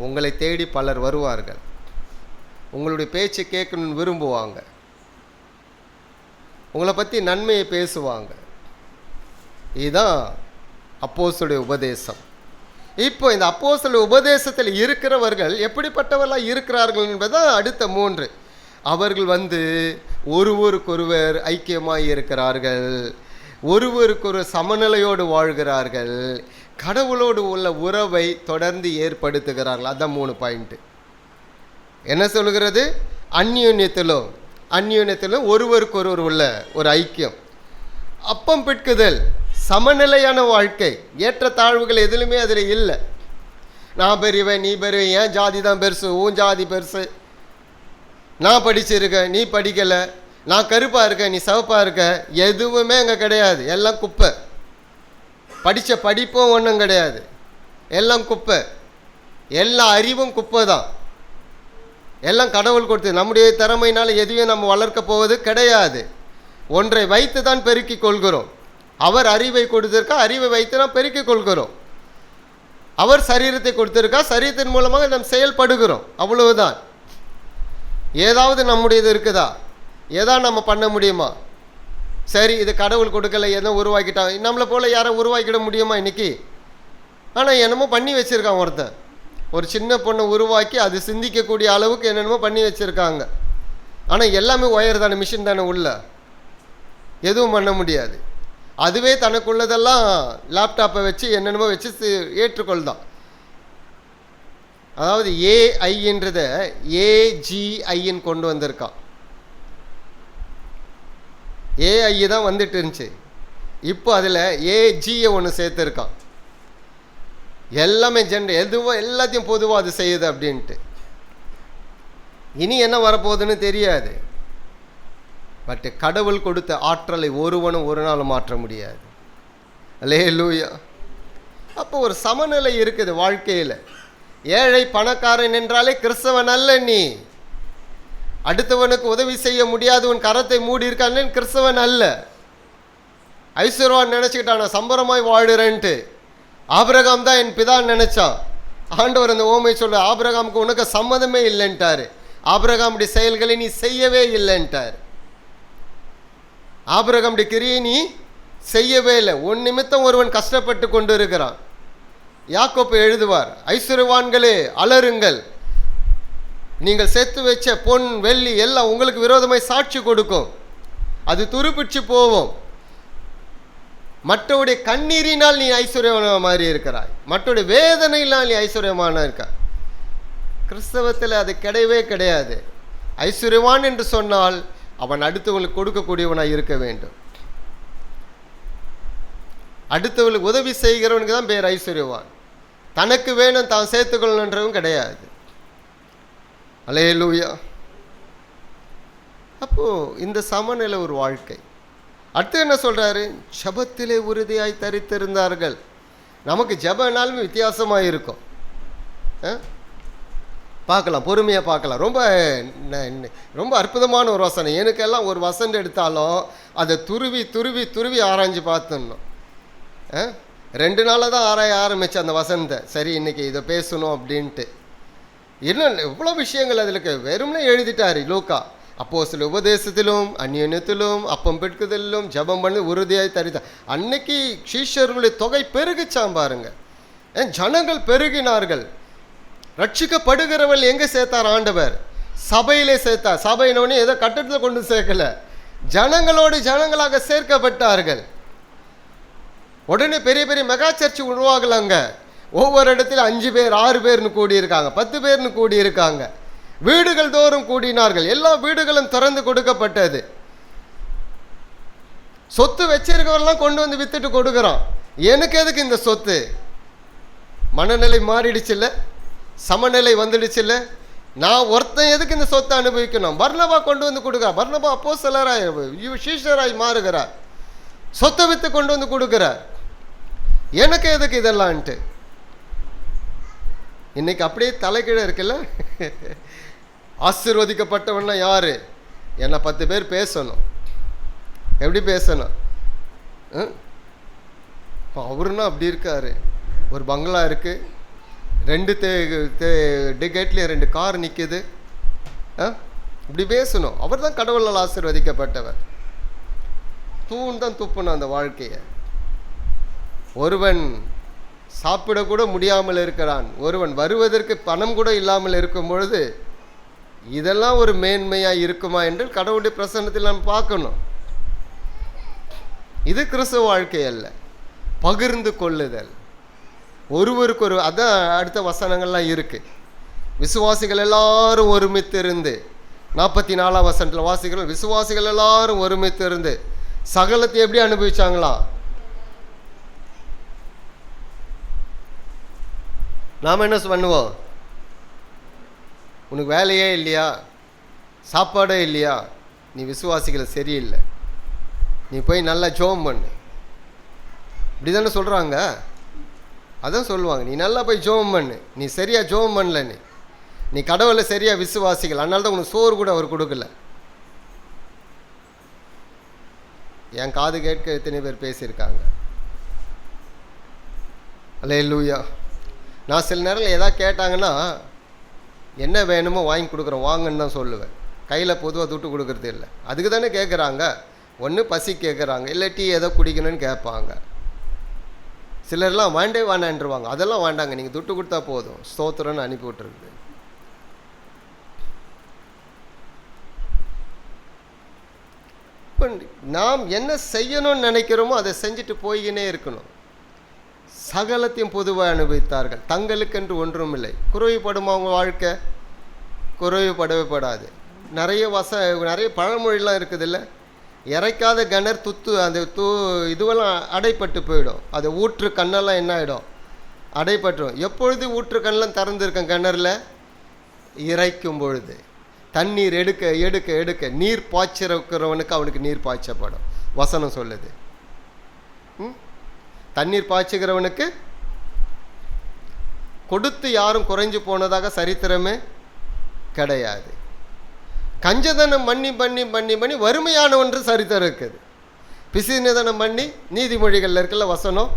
உங்களை தேடி பலர் வருவார்கள். உங்களுடைய பேச்சு கேட்கணும்னு விரும்புவாங்க. உங்களை பற்றி நன்மையை பேசுவாங்க. இதுதான் அப்போஸ்தலருடைய உபதேசம். இப்போ இந்த அப்போஸ்தலருடைய உபதேசத்தில் இருக்கிறவர்கள் எப்படிப்பட்டவர்களாக இருக்கிறார்கள் என்பதுதான் அடுத்த 3. அவர்கள் ஒருவருக்கொருவர் ஐக்கியமாய் இருக்கிறார்கள், ஒருவருக்கொரு சமநிலையோடு வாழ்கிறார்கள், கடவுளோடு உள்ள உறவை தொடர்ந்து ஏற்படுத்துகிறார்கள். அதான் 3 பாயிண்ட். என்ன சொல்கிறது? அந்யோன்யத்திலும் ஒருவருக்கொருவர் உள்ள ஒரு ஐக்கியம், அப்பம் பிட்குதல், சமநிலையான வாழ்க்கை, ஏற்ற தாழ்வுகள் எதுலுமே அதில் இல்லை. நான் பெரியவன், நீ பெரியவன், ஏன் ஜாதி தான் பெருசு, உன் ஜாதி பெருசு, நான் படிச்சிருக்கேன், நீ படிக்கலை, நான் கருப்பாக இருக்கேன், நீ சிவப்பாக இருக்க, எதுவுமே அங்கே கிடையாது. எல்லாம் குப்பை. படித்த படிப்பும் ஒன்றும் கிடையாது, எல்லாம் குப்பை. எல்லா அறிவும் குப்பை தான். எல்லாம் கடவுள் கொடுத்து, நம்முடைய திறமையினால் எதுவும் நம்ம வளர்க்க போவது கிடையாது. ஒன்றை வைத்து தான் பெருக்கிக் கொள்கிறோம். அவர் அறிவை கொடுத்திருக்கா, அறிவை வைத்து நாம் பெருக்கிக் கொள்கிறோம். அவர் சரீரத்தை கொடுத்திருக்கா, சரீரத்தின் மூலமாக நாம் செயல்படுகிறோம். அவ்வளவுதான். ஏதாவது நம்முடையது இருக்குதா? ஏதாவது நம்ம பண்ண முடியுமா? சரி, இது கடவுள் கொடுக்கல, எதோ உருவாக்கிட்டான். நம்மளை போல் யாரை உருவாக்கிட முடியுமா இன்னைக்கு? ஆனால் என்னமோ பண்ணி வச்சுருக்கான் ஒருத்தன். ஒரு சின்ன பொண்ணை உருவாக்கி அது சிந்திக்கக்கூடிய அளவுக்கு என்னென்னமோ பண்ணி வச்சுருக்காங்க. ஆனால் எல்லாமே ஒயர் தானே, மிஷின் தானே, உள்ள எதுவும் பண்ண முடியாது. அதுவே தனக்குள்ளதெல்லாம் லேப்டாப்பை வச்சு என்னென்னமோ வச்சு ஏற்றுக்கொள்தான். அதாவது ஏஐன்றத ஏஜிஐன்னு கொண்டு வந்திருக்கான். ஏஐ தான் வந்துட்டு இருந்துச்சு, இப்போ அதில் ஏஜியை ஒன்று சேர்த்துருக்கான். எல்லாமே எல்லாத்தையும் பொதுவாக அது செய்யுது அப்படின்ட்டு. இனி என்ன வரப்போகுதுன்னு தெரியாது. பட் கடவுள் கொடுத்த ஆற்றலை ஒருவனும் ஒரு நாள் மாற்ற முடியாது. அல்லேலூயா. அப்போ ஒரு சமநிலை இருக்குது வாழ்க்கையில். ஏழை பணக்காரன் என்றாலே கிறிஸ்தவன் அல்ல. நீ அடுத்தவனுக்கு உதவி செய்ய முடியாது, உன் கரத்தை மூடி இருக்கான்னு கிறிஸ்தவன் அல்ல. ஐஸ்வர்வான் நினச்சிக்கிட்டான சம்பரமாய் வாழுறேன்ட்டு. ஆபிரகாம் தான் என் பிதான்னு நினைச்சான். ஆண்டவர் அந்த ஓமை சொல்ல, ஆபிரகாமுக்கு உனக்கு சம்மதமே இல்லைன்ட்டாரு. ஆபிரகாமுடைய செயல்களை நீ செய்யவே இல்லைன்ட்டார். ஆபிரகாமுடைய கிரியை நீ செய்யவே இல்லை. உன் நிமித்தம் ஒருவன் கஷ்டப்பட்டு கொண்டு இருக்கிறான். யாக்கோப்பு எழுதுவார், ஐஸ்வர்யவான்களே அலறுங்கள், நீங்கள் சேர்த்து வச்ச பொன் வெள்ளி எல்லாம் உங்களுக்கு விரோதமாய் சாட்சி கொடுக்கும், அது துருப்பிச்சு போவோம். மற்றவுடைய கண்ணீரினால் நீ ஐஸ்வர்யமான மாதிரி இருக்கிறாய், மற்றவுடைய வேதனையினால் நீ ஐஸ்வர்யமான இருக்க. கிறிஸ்தவத்தில் அது கிடையவே கிடையாது. ஐஸ்வர்யவான் என்று சொன்னால் அவன் அடுத்தவர்களுக்கு கொடுக்கக்கூடியவனாக இருக்க வேண்டும். அடுத்தவர்களுக்கு உதவி செய்கிறவனுக்கு தான் பேர் ஐஸ்வர்யவான். தனக்கு வேணும் தான் சேர்த்துக்கொள்ளணுன்றவன் கிடையாது. அல்லேலூயா. அப்போது இந்த சமநிலை ஒரு வாழ்க்கை. அடுத்து என்ன சொல்கிறாரு? ஜபத்திலே உறுதியாய் தரித்திருந்தார்கள். நமக்கு ஜபனாலுமே வித்தியாசமாக இருக்கும். பார்க்கலாம், பொறுமையாக பார்க்கலாம். ரொம்ப அற்புதமான ஒரு வசனம். எனக்கெல்லாம் ஒரு வசனம் எடுத்தாலும் அதை துருவி துருவி துருவி ஆராய்ஞ்சு பார்த்துடணும். 2 நாளாக தான் ஆராய ஆரம்பித்தேன் அந்த வசனத்தை. சரி, இன்றைக்கி இதை பேசணும் அப்படின்ட்டு. இன்னும் இவ்வளோ விஷயங்கள் அதில் வெறும்னே எழுதிட்டார் லூக்கா. அப்போஸ்தலர் உபதேசத்திலும் அந்யோன்யத்திலும் அப்பம் பெட்குதலிலும் ஜபம் பண்ணி உறுதியாய் தரித்தார். அன்னைக்கு சீஷர்களுடைய தொகை பெருகிச்சாம் பாருங்க. ஜனங்கள் பெருகினார்கள். ரட்சிக்கப்படுகிறவள் எங்கே சேர்த்தார் ஆண்டவர்? சபையிலே சேர்த்தார். சபையினோடனே ஏதோ கட்டடத்தில் கொண்டு சேர்க்கல, ஜனங்களோடு ஜனங்களாக சேர்க்கப்பட்டார்கள். உடனே பெரிய பெரிய மெகா சர்ச் உருவாகலாங்க. ஒவ்வொரு இடத்துல 5 பேர் 6 பேர்னு கூடியிருக்காங்க, 10 பேர்னு கூடியிருக்காங்க. வீடுகள் தோறும் கூடினார்கள். எல்லா வீடுகளும் திறந்து கொடுக்கப்பட்டது. சொத்து வச்சிருக்கவரெல்லாம் கொண்டு வந்து வித்துட்டு கொடுக்குறான். எனக்கு எதுக்கு இந்த சொத்து? மனநிலை மாறிடுச்சுல்ல, சமநிலை வந்துடுச்சுல்ல. நான் ஒருத்தன் எதுக்கு இந்த சொத்தை அனுபவிக்கணும்? பர்னபா கொண்டு வந்து கொடுக்குறார். பர்னபா அப்போஸ்தலராய் சீஷராய் மாறுகிறார், சொத்தை வித்து கொண்டு வந்து கொடுக்குறார். எனக்கு எதுக்கு இதெல்லாம்ட்டு? இன்னைக்கு அப்படியே தலைக்கீழே இருக்குல்ல. ஆசீர்வதிக்கப்பட்டவன்னா யாரு? என்னை 10 பேர் பேசணும். எப்படி பேசணும்? இப்போ அவருன்னா அப்படி இருக்காரு, ஒரு பங்களா இருக்கு, 2 டிக்கெட்லேயும் 2 கார் நிற்குது, இப்படி பேசணும். அவர் தான் கடவுளால் ஆசீர்வதிக்கப்பட்டவர். தூண் தான் துப்பணும் அந்த வாழ்க்கையை. ஒருவன் சாப்பிடக்கூட முடியாமல் இருக்கிறான், ஒருவன் வருவதற்கு பணம் கூட இல்லாமல் இருக்கும் பொழுது இதெல்லாம் ஒரு மேன்மையாக இருக்குமா என்று கடவுளுடைய பிரசன்னத்தில் நாம் பார்க்கணும். இது கிறிஸ்துவ வாழ்க்கை அல்ல, பகிர்ந்து கொள்ளுதல். ஒருவருக்கு ஒரு, அதான் அடுத்த வசனங்கள்லாம் இருக்குது. விசுவாசிகள் எல்லாரும் ஒருமித்திருந்து, 44ஆம் வசனத்தில் வாசிக்கிறோம், விசுவாசிகள் எல்லாரும் ஒருமித்திருந்து சகலத்தை எப்படி அனுபவிச்சாங்களாம்? நாம் என்ன பண்ணுவோம்? உனக்கு வேலையே இல்லையா, சாப்பாடே இல்லையா, நீ விசுவாசிகளை சரியில்லை, நீ போய் நல்லா ஜெபம் பண்ணு, இப்படி தானே சொல்கிறாங்க. அதான் சொல்லுவாங்க, நீ நல்லா போய் ஜெபம் பண்ணு, நீ சரியாக ஜெபம் பண்ணல, நீ கடவுளை சரியாக விசுவாசிகள், அதனால தான் உனக்கு சோறு கூட அவர் கொடுக்கல. என் காது கேட்க எத்தனை பேர் பேசியிருக்காங்க. அல்லேலூயா. நான் சில நேரத்தில் எதாவது கேட்டாங்கன்னா என்ன வேணுமோ வாங்கி கொடுக்குறோம், வாங்கன்னு தான் சொல்லுவேன். கையில் பொதுவாக துட்டு கொடுக்குறது இல்லை. அதுக்கு தானே கேட்குறாங்க. ஒன்று பசி கேட்குறாங்க, இல்லை டீ ஏதோ குடிக்கணும்னு கேட்பாங்க. சிலர்லாம் வேண்டே வேண்டான்ருவாங்க. அதெல்லாம் வேண்டாங்க, நீங்கள் துட்டு கொடுத்தா போதும், ஸ்தோத்திரம்னு அனுப்பி விட்டுருக்குது. நாம் என்ன செய்யணும்னு நினைக்கிறோமோ அதை செஞ்சுட்டு போய்கினே இருக்கணும். சகலத்தையும் பொதுவாக அனுபவித்தார்கள், தங்களுக்கென்று ஒன்றும் இல்லை. குறைவுபடுமா அவங்க வாழ்க்கை? குறைவுபடவே படாது. நிறைய பழமொழிலாம் இருக்குது இல்லை, இறைக்காத கிணறு அந்த இதுவெல்லாம் அடைப்பட்டு போயிடும். அது ஊற்று கண்ணெல்லாம் என்ன ஆகிடும்? அடைப்பட்டுரும். எப்பொழுது ஊற்று கண்ணெலாம் திறந்துருக்கேன் கிணறுல? இறைக்கும் பொழுது. தண்ணீர் எடுக்க எடுக்க எடுக்க நீர் பாய்ச்சிருக்கிறவனுக்கு அவனுக்கு நீர் பாய்ச்சப்படும். வசனம் சொல்லுது. தண்ணீர் பாய்ச்சுகிறவனுக்கு கொடுத்து யாரும் குறைஞ்சு போனதாக சரித்திரமே கிடையாது. கஞ்சதனம் பண்ணி பண்ணி பண்ணி பண்ணி வறுமையான ஒன்று சரித்திரம் இருக்குது. பிசினுதனம் பண்ணி, நீதிமொழிகளில் இருக்குல்ல வசனம்,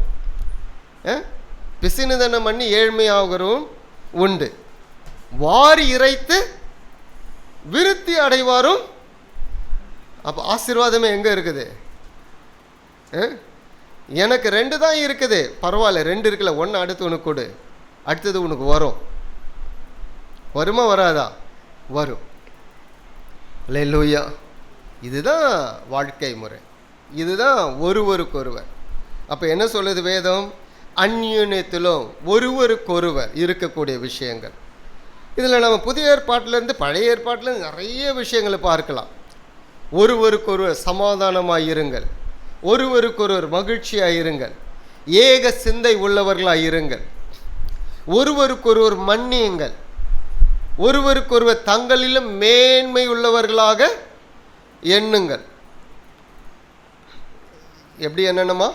பிசினுதனம் பண்ணி ஏழ்மையாகிறவும் உண்டு, வாரி இறைத்து விருத்தி அடைவாரும். அப்போ ஆசீர்வாதமே எங்கே இருக்குது? எனக்கு 2 தான் இருக்குது, பரவாயில்ல, 2 இருக்குல்ல, 1 அடுத்து உனக்கு கொடு, அடுத்தது உனக்கு வரும். வருமா வராதா? வரும். அல்லேலூயா. இதுதான் வாழ்க்கை முறை, இதுதான் ஒருவருக்கொருவர். அப்போ என்ன சொல்லுது வேதம்? அந்யோன்யத்திலும் ஒருவருக்கொருவர் இருக்கக்கூடிய விஷயங்கள். இதில் நம்ம புதிய ஏற்பாட்டிலேருந்து பழைய ஏற்பாட்டிலேருந்து நிறைய விஷயங்களை பார்க்கலாம். ஒருவருக்கொருவர் சமாதானமாக இருங்கள், ஒருவருக்கொருவர் மகிழ்ச்சியாக இருங்கள், ஏக சிந்தை உள்ளவர்களாக இருங்கள், ஒருவருக்கொருவர் மன்னியுங்கள், ஒருவருக்கொருவர் தங்களிலும் மேன்மை உள்ளவர்களாக எண்ணுங்கள். எப்படி எண்ணணுமா?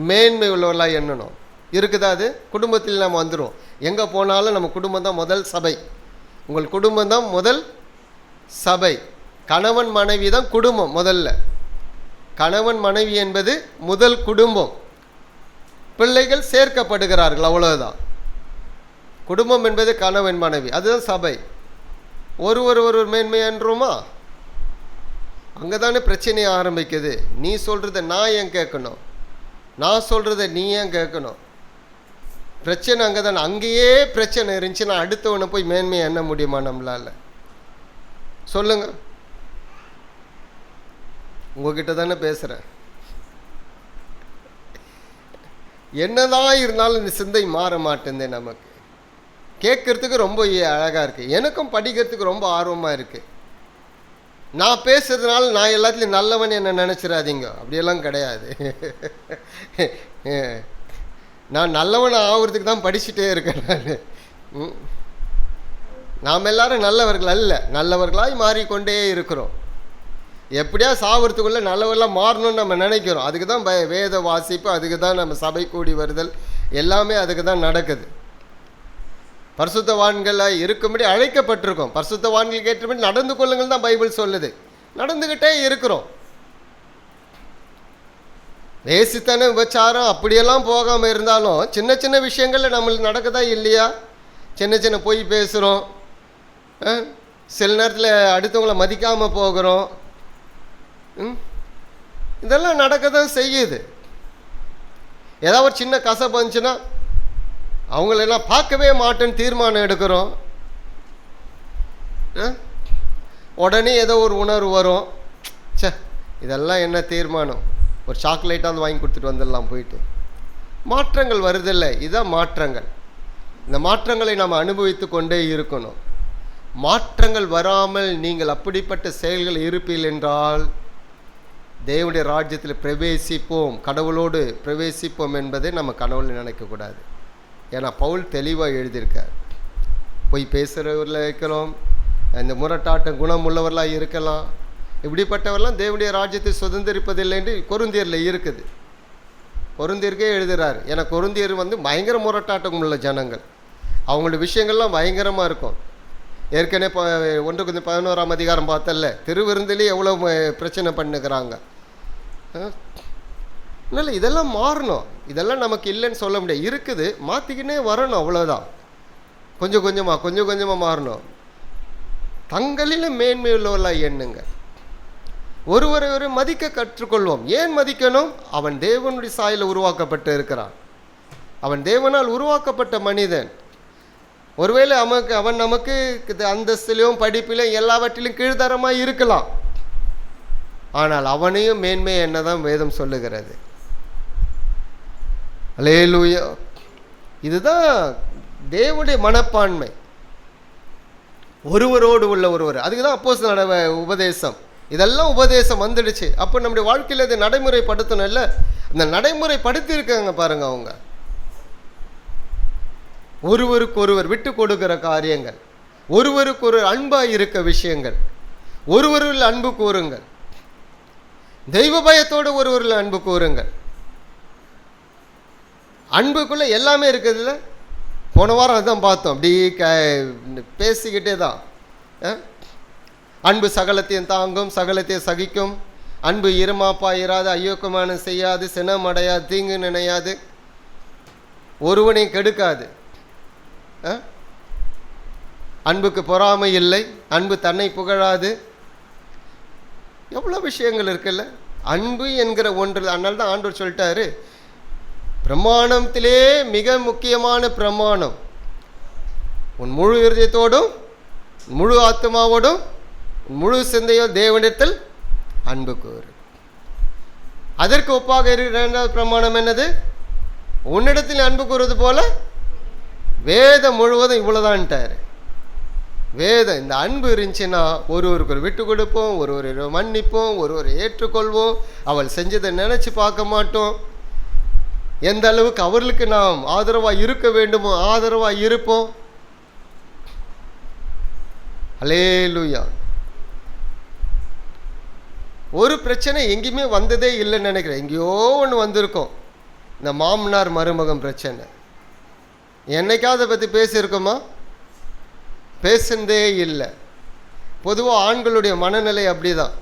மேன்மை உள்ளவர்களாக எண்ணணும். இருக்குதா? அது குடும்பத்தில் நம்ம வந்துடும். எங்கே போனாலும் நம்ம குடும்பம் தான் முதல் சபை. உங்கள் குடும்பம் தான் முதல் சபை. கணவன் மனைவி தான் குடும்பம். முதல்ல கணவன் மனைவி என்பது முதல் குடும்பம். பிள்ளைகள் சேர்க்கப்படுகிறார்கள், அவ்வளோதான். குடும்பம் என்பது கணவன் மனைவி, அதுதான் சபை. ஒருவர் மேன்மையான்றோமா? அங்கே தானே பிரச்சனையை ஆரம்பிக்குது. நீ சொல்கிறத நான் ஏன் கேட்கணும், நான் சொல்கிறத நீ ஏன் கேட்கணும்? பிரச்சனை அங்கே தானே. அங்கேயே பிரச்சனை இருந்துச்சுன்னா அடுத்தவனை போய் மேன்மையை எண்ண முடியுமா நம்மளால்? சொல்லுங்க. உங்ககிட்ட தானே பேசுகிறேன். என்னதான் இருந்தாலும் இந்த சிந்தை மாற மாட்டேந்தே. நமக்கு கேட்கறதுக்கு ரொம்ப அழகாக இருக்குது, எனக்கும் படிக்கிறதுக்கு ரொம்ப ஆர்வமாக இருக்குது. நான் பேசுறதுனால நான் எல்லாத்துலேயும் நல்லவன் என்ன நினச்சிடாதீங்க, அப்படியெல்லாம் கிடையாது. நான் நல்லவன் ஆகிறதுக்கு தான் படிச்சுட்டே இருக்கேன். நான் நாம் எல்லாரும் நல்லவர்கள் அல்ல, நல்லவர்களாய் மாறிக்கொண்டே இருக்கிறோம். எப்படியா சாவறதுக்குள்ளே நல்லவர்களாக மாறணும்னு நம்ம நினைக்கிறோம். அதுக்கு தான் வேத வாசிப்பு, அதுக்கு தான் நம்ம சபை கூடி வருதல், எல்லாமே அதுக்கு தான் நடக்குது. பரிசுத்தவான்களாக இருக்கும்படி அழைக்கப்பட்டிருக்கோம். பரிசுத்தவான்கள் கேட்டபடி நடந்து கொள்ளுங்கள் தான் பைபிள் சொல்லுது. நடந்துக்கிட்டே இருக்கிறோம். வேசித்தனம், விபச்சாரம் அப்படியெல்லாம் போகாமல் இருந்தாலும் சின்ன சின்ன விஷயங்களில் நம்மளுக்கு நடக்குதா இல்லையா? சின்ன சின்ன பொய் பேசுகிறோம், சில நேரத்தில் அடுத்தவங்களை மதிக்காமல் போகிறோம். இதெல்லாம் நடக்க தான் செய்யுது. ஏதாவது ஒரு சின்ன கசப்பு வந்துச்சுன்னா அவங்களெல்லாம் பார்க்கவே மாட்டேன்னு தீர்மானம் எடுக்கிறோம். உடனே ஏதோ ஒரு உணர்வு வரும், சே இதெல்லாம் என்ன தீர்மானம், ஒரு சாக்லேட்டாவது வாங்கி கொடுத்துட்டு வந்துடலாம் போயிட்டு. மாற்றங்கள் வருதில்லை, இதுதான் மாற்றங்கள். இந்த மாற்றங்களை நாம் அனுபவித்து கொண்டே இருக்கணும். மாற்றங்கள் வராமல் நீங்கள் அப்படிப்பட்ட செயல்கள் இருப்பீர்கள் என்றால் தேவனுடைய ராஜ்யத்தில் பிரவேசிப்போம், கடவுளோடு பிரவேசிப்போம் என்பதை நம்ம கனவுல நினைக்கக்கூடாது. ஏன்னா பவுல் தெளிவாக எழுதியிருக்கார். போய் பேசுகிறவர்களாக இருக்கிறோம், இந்த முரட்டாட்டம் குணம் உள்ளவர்களாக இருக்கலாம், இப்படிப்பட்டவரெல்லாம் தேவனுடைய ராஜ்யத்தை சுதந்திரிப்பதில்லை என்று கொரிந்தியரில் இருக்குது. கொரிந்தியருக்கே எழுதுகிறார். ஏன்னா கொரிந்தியர் பயங்கர முரட்டாட்டம் உள்ள ஜனங்கள், அவங்களோட விஷயங்கள்லாம் பயங்கரமாக இருக்கும். ஏற்கனவே 1 Corinthians 11ஆம் அதிகாரம் பார்த்தல, திருவிருந்திலே எவ்வளோ பிரச்சனை பண்ணுகிறாங்க. அதனால் இதெல்லாம் மாறணும். இதெல்லாம் நமக்கு இல்லைன்னு சொல்ல முடியாது, இருக்குது, மாற்றிக்கினே வரணும், அவ்வளோதான். கொஞ்சம் கொஞ்சமாக மாறணும். தங்களில் மேன்மை உள்ளவர்களாக எண்ணுங்க. ஒருவரை மதிக்க கற்றுக்கொள்வோம். ஏன் மதிக்கணும்? அவன் தேவனுடைய சாயலில் உருவாக்கப்பட்டு இருக்கிறான். அவன் தேவனால் உருவாக்கப்பட்ட மனிதன். ஒருவேளை அவன் நமக்கு அந்தஸ்திலும் படிப்பிலும் எல்லாவற்றிலும் கீழ்த்தரமாக இருக்கலாம், ஆனால் அவனையும் மேன்மை என்னதான் வேதம் சொல்லுகிறது. அல்லேலூயா. இதுதான் தேவனுடைய மனப்பான்மை, ஒருவரோடு உள்ள ஒருவர். அதுக்கு தான் அப்போஸ்தலர் உபதேசம், இதெல்லாம் உபதேசம் வந்துடுச்சு. அப்போ நம்முடைய வாழ்க்கையில் இதை நடைமுறைப்படுத்தணும். இல்லை, அந்த நடைமுறைப்படுத்தி இருக்காங்க பாருங்க. அவங்க ஒருவருக்கொருவர் விட்டு கொடுக்கிற காரியங்கள், ஒருவருக்கொரு அன்பாக இருக்க விஷயங்கள், ஒருவரில் அன்பு கூறுங்கள், தெய்வ பயத்தோடு ஒருவரில் அன்பு கூறுங்கள். அன்புக்குள்ளே எல்லாமே இருக்குதுல்ல. போன வாரம் அதுதான் பார்த்தோம். அப்படி பேசிக்கிட்டே தான். அன்பு சகலத்தையும் தாங்கும், சகலத்தையும் சகிக்கும், அன்பு இருமாப்பா இராது, ஐயோக்கமான செய்யாது, சினம் அடையாது, தீங்கு நினையாது, ஒருவனையும் கெடுக்காது. அன்புக்கு பொறாமை இல்லை, அன்பு தன்னை புகழாது. எவ்வளோ விஷயங்கள் இருக்குல்ல அன்பு என்கிற ஒன்று. அதனால தான் ஆண்டவர் சொல்லிட்டாரு, பிரமாணத்திலே மிக முக்கியமான பிரமாணம், உன் முழு இருதயத்தோடும் முழு ஆத்மாவோடும் முழு சிந்தையோ தேவனிடத்தில் அன்பு கூறு. அதற்கு ஒப்பாக இருக்கிற இரண்டாவது பிரமாணம் என்னது? உன்னிடத்தில் அன்பு கூறுவது போல வேதம் முழுவதும் இவ்வளோதான்ட்டார். வேதம் இந்த அன்பு இருந்துச்சுன்னா ஒருவருக்கு ஒரு விட்டு கொடுப்போம், ஒருவரை மன்னிப்போம், ஒருவரை ஏற்றுக்கொள்வோம், அவள் செஞ்சதை நினச்சி பார்க்க மாட்டோம். எந்த அளவுக்கு அவர்களுக்கு நாம் ஆதரவாக இருக்க வேண்டுமோ ஆதரவாக இருப்போம். அல்லேலூயா. ஒரு பிரச்சனை எங்கேயுமே வந்ததே இல்லைன்னு நினைக்கிறேன். எங்கேயோ ஒன்று வந்திருக்கோம், இந்த மாமனார் மருமகம் பிரச்சனை. என்னைக்காவது பற்றி பேசியிருக்கோமா? பேசுனதே இல்லை. பொதுவாக ஆண்களுடைய மனநிலை அப்படி தான்,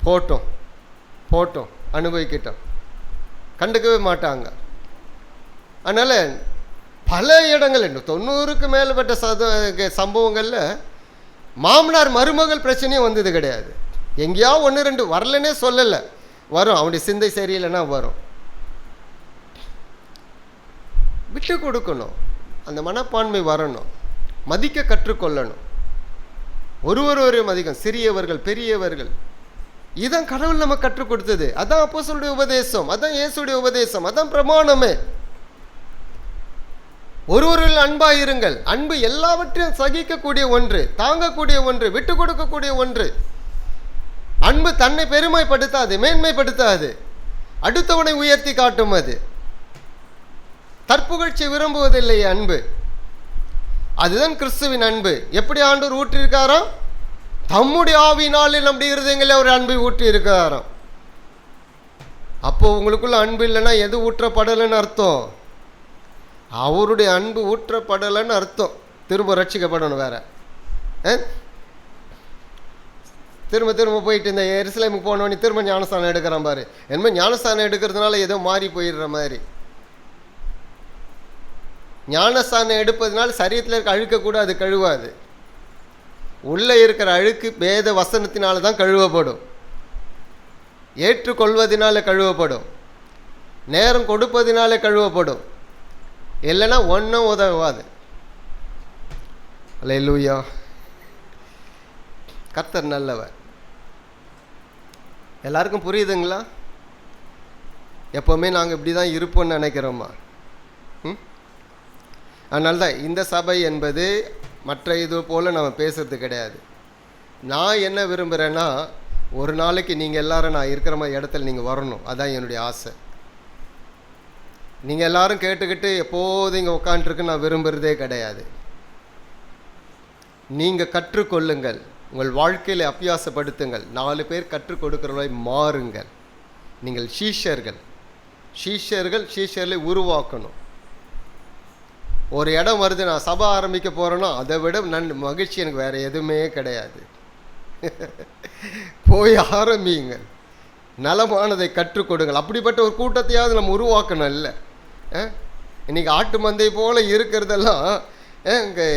போட்டோம் போட்டோம் அனுபவிக்கிட்டோம், கண்டுக்கவே மாட்டாங்க. அதனால் பல இடங்கள் 90க்கு மேற்பட்ட சம்பவங்களில் மாமனார் மருமகள் பிரச்சனையும் வந்தது கிடையாது. எங்கேயா 1-2 வரலன்னே சொல்லலை, வரும். அவனுடைய சிந்தை சரியில்லைன்னா வரும். விட்டு கொடுக்கணும், அந்த மனப்பான்மை வரணும், மதிக்க கற்றுக்கொள்ளணும், ஒருவர் மதிக்கம், சிறியவர்கள் பெரியவர்கள். இதுதான் கடவுள் நம்ம கற்றுக் கொடுத்தது. அதான் அப்போஸ்தலருடைய உபதேசம், அதான் இயேசுடைய உபதேசம், அதான் பிரமாணமே. ஒருவரில் அன்பாக இருங்கள். அன்பு எல்லாவற்றையும் சகிக்கக்கூடிய ஒன்று, தாங்கக்கூடிய ஒன்று, விட்டு கொடுக்கக்கூடிய ஒன்று. அன்பு தன்னை பெருமைப்படுத்தாது, மேன்மைப்படுத்தாது, அடுத்தவனை உயர்த்தி காட்டும். அது தற்புகழ்ச்சி விரும்புவதில்லை. அன்பு அதுதான் கிறிஸ்துவின் அன்பு. எப்படி ஆண்டவர் ஊற்றிருக்காராம்? தம்முடைய ஆவியினாலே நம்முடைய இருதயங்களே ஒரு அன்பை ஊற்றி இருக்காராம். அப்போ உங்களுக்குள்ள அன்பு இல்லைன்னா எது ஊற்றப்படலைன்னு அர்த்தம்? அவருடைய அன்பு ஊற்றப்படலைன்னு அர்த்தம். திரும்ப ரட்சிக்கப்படணும். வேற திரும்ப திரும்ப போயிட்டு இந்த எருசலேமுக்கு போனோடனே திரும்ப ஞானஸ்தானம் எடுக்கிறான் பாரு. என்ன ஞானஸ்தானம் எடுக்கிறதுனால ஏதோ மாறி போயிடுற மாதிரி. ஞானஸ்தானம் எடுப்பதுனால சரீரத்தில் இருக்க அழுக்க கூட அது கழுவாது. உள்ளே இருக்கிற அழுக்கு வேத வசனத்தினால தான் கழுவப்படும், ஏற்றுக்கொள்வதனால கழுவப்படும், நேரம் கொடுப்பதினாலே கழுவப்படும். இல்லைன்னா ஒன்றும் உதவாது. அல்லேலூயா. கர்த்தர் நல்லவர். எல்லாருக்கும் புரியுதுங்களா? எப்போவுமே நாங்கள் இப்படி தான் இருப்போம்னு நினைக்கிறோமா? அதனால தான் இந்த சபை என்பது மற்ற இது போல் நம்ம பேசுறது கிடையாது. நான் என்ன விரும்புகிறேன்னா, ஒரு நாளைக்கு நீங்கள் எல்லாரும் நான் இருக்கிற மாதிரி இடத்துல நீங்கள் வரணும். அதான் என்னுடைய ஆசை. நீங்கள் எல்லாரும் கேட்டுக்கிட்டு எப்போதும் இங்கே உட்காண்ட்ருக்கு நான் விரும்புகிறதே கிடையாது. நீங்கள் கற்றுக்கொள்ளுங்கள், உங்கள் வாழ்க்கையில் அபியாசப்படுத்துங்கள், 4 பேர் கற்றுக் கொடுக்கிறவரை மாறுங்கள். நீங்கள் சீஷர்களை உருவாக்கணும். ஒரு இடம் வருது, நான் சபை ஆரம்பிக்க போகிறேன்னா அதை விட மகிழ்ச்சி எனக்கு வேறு எதுவுமே கிடையாது. போய் ஆரம்பிங்க, நலமானதை கற்றுக் கொடுங்கள். அப்படிப்பட்ட ஒரு கூட்டத்தையாவது நம்ம உருவாக்கணும். இல்லை இன்றைக்கி ஆட்டு மந்தை போல் இருக்கிறதெல்லாம் இங்கே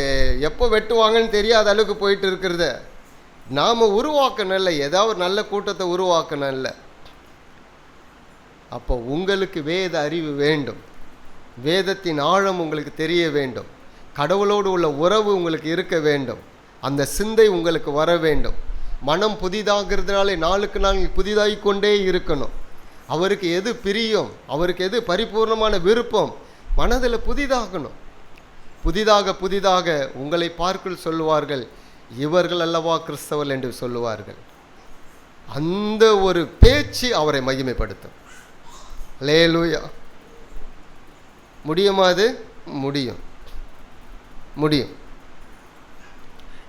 எப்போ வெட்டுவாங்கன்னு தெரியாத அளவுக்கு போயிட்டு இருக்கிறத நாம் உருவாக்கணும். இல்லை ஏதாவது ஒரு நல்ல கூட்டத்தை உருவாக்கணும். இல்லை அப்போ உங்களுக்கு வேத அறிவு வேண்டும், வேதத்தின் ஆழம் உங்களுக்கு தெரிய வேண்டும், கடவுளோடு உள்ள உறவு உங்களுக்கு இருக்க வேண்டும், அந்த சிந்தை உங்களுக்கு வர வேண்டும். மனம் புதிதாகிறதுனாலே நாளுக்கு நாள் புதிதாகி கொண்டே இருக்கணும். அவருக்கு எது பிரியம், அவருக்கு எது பரிபூர்ணமான விருப்பம், மனதில் புதிதாகணும். புதிதாக உங்களை பார்க்குள் சொல்லுவார்கள், இவர்கள் அல்லவா கிறிஸ்தவர்கள் என்று சொல்லுவார்கள். அந்த ஒரு பேச்சு அவரை மகிமைப்படுத்தும். அல்லேலூயா. முடியுமா? அது முடியும்.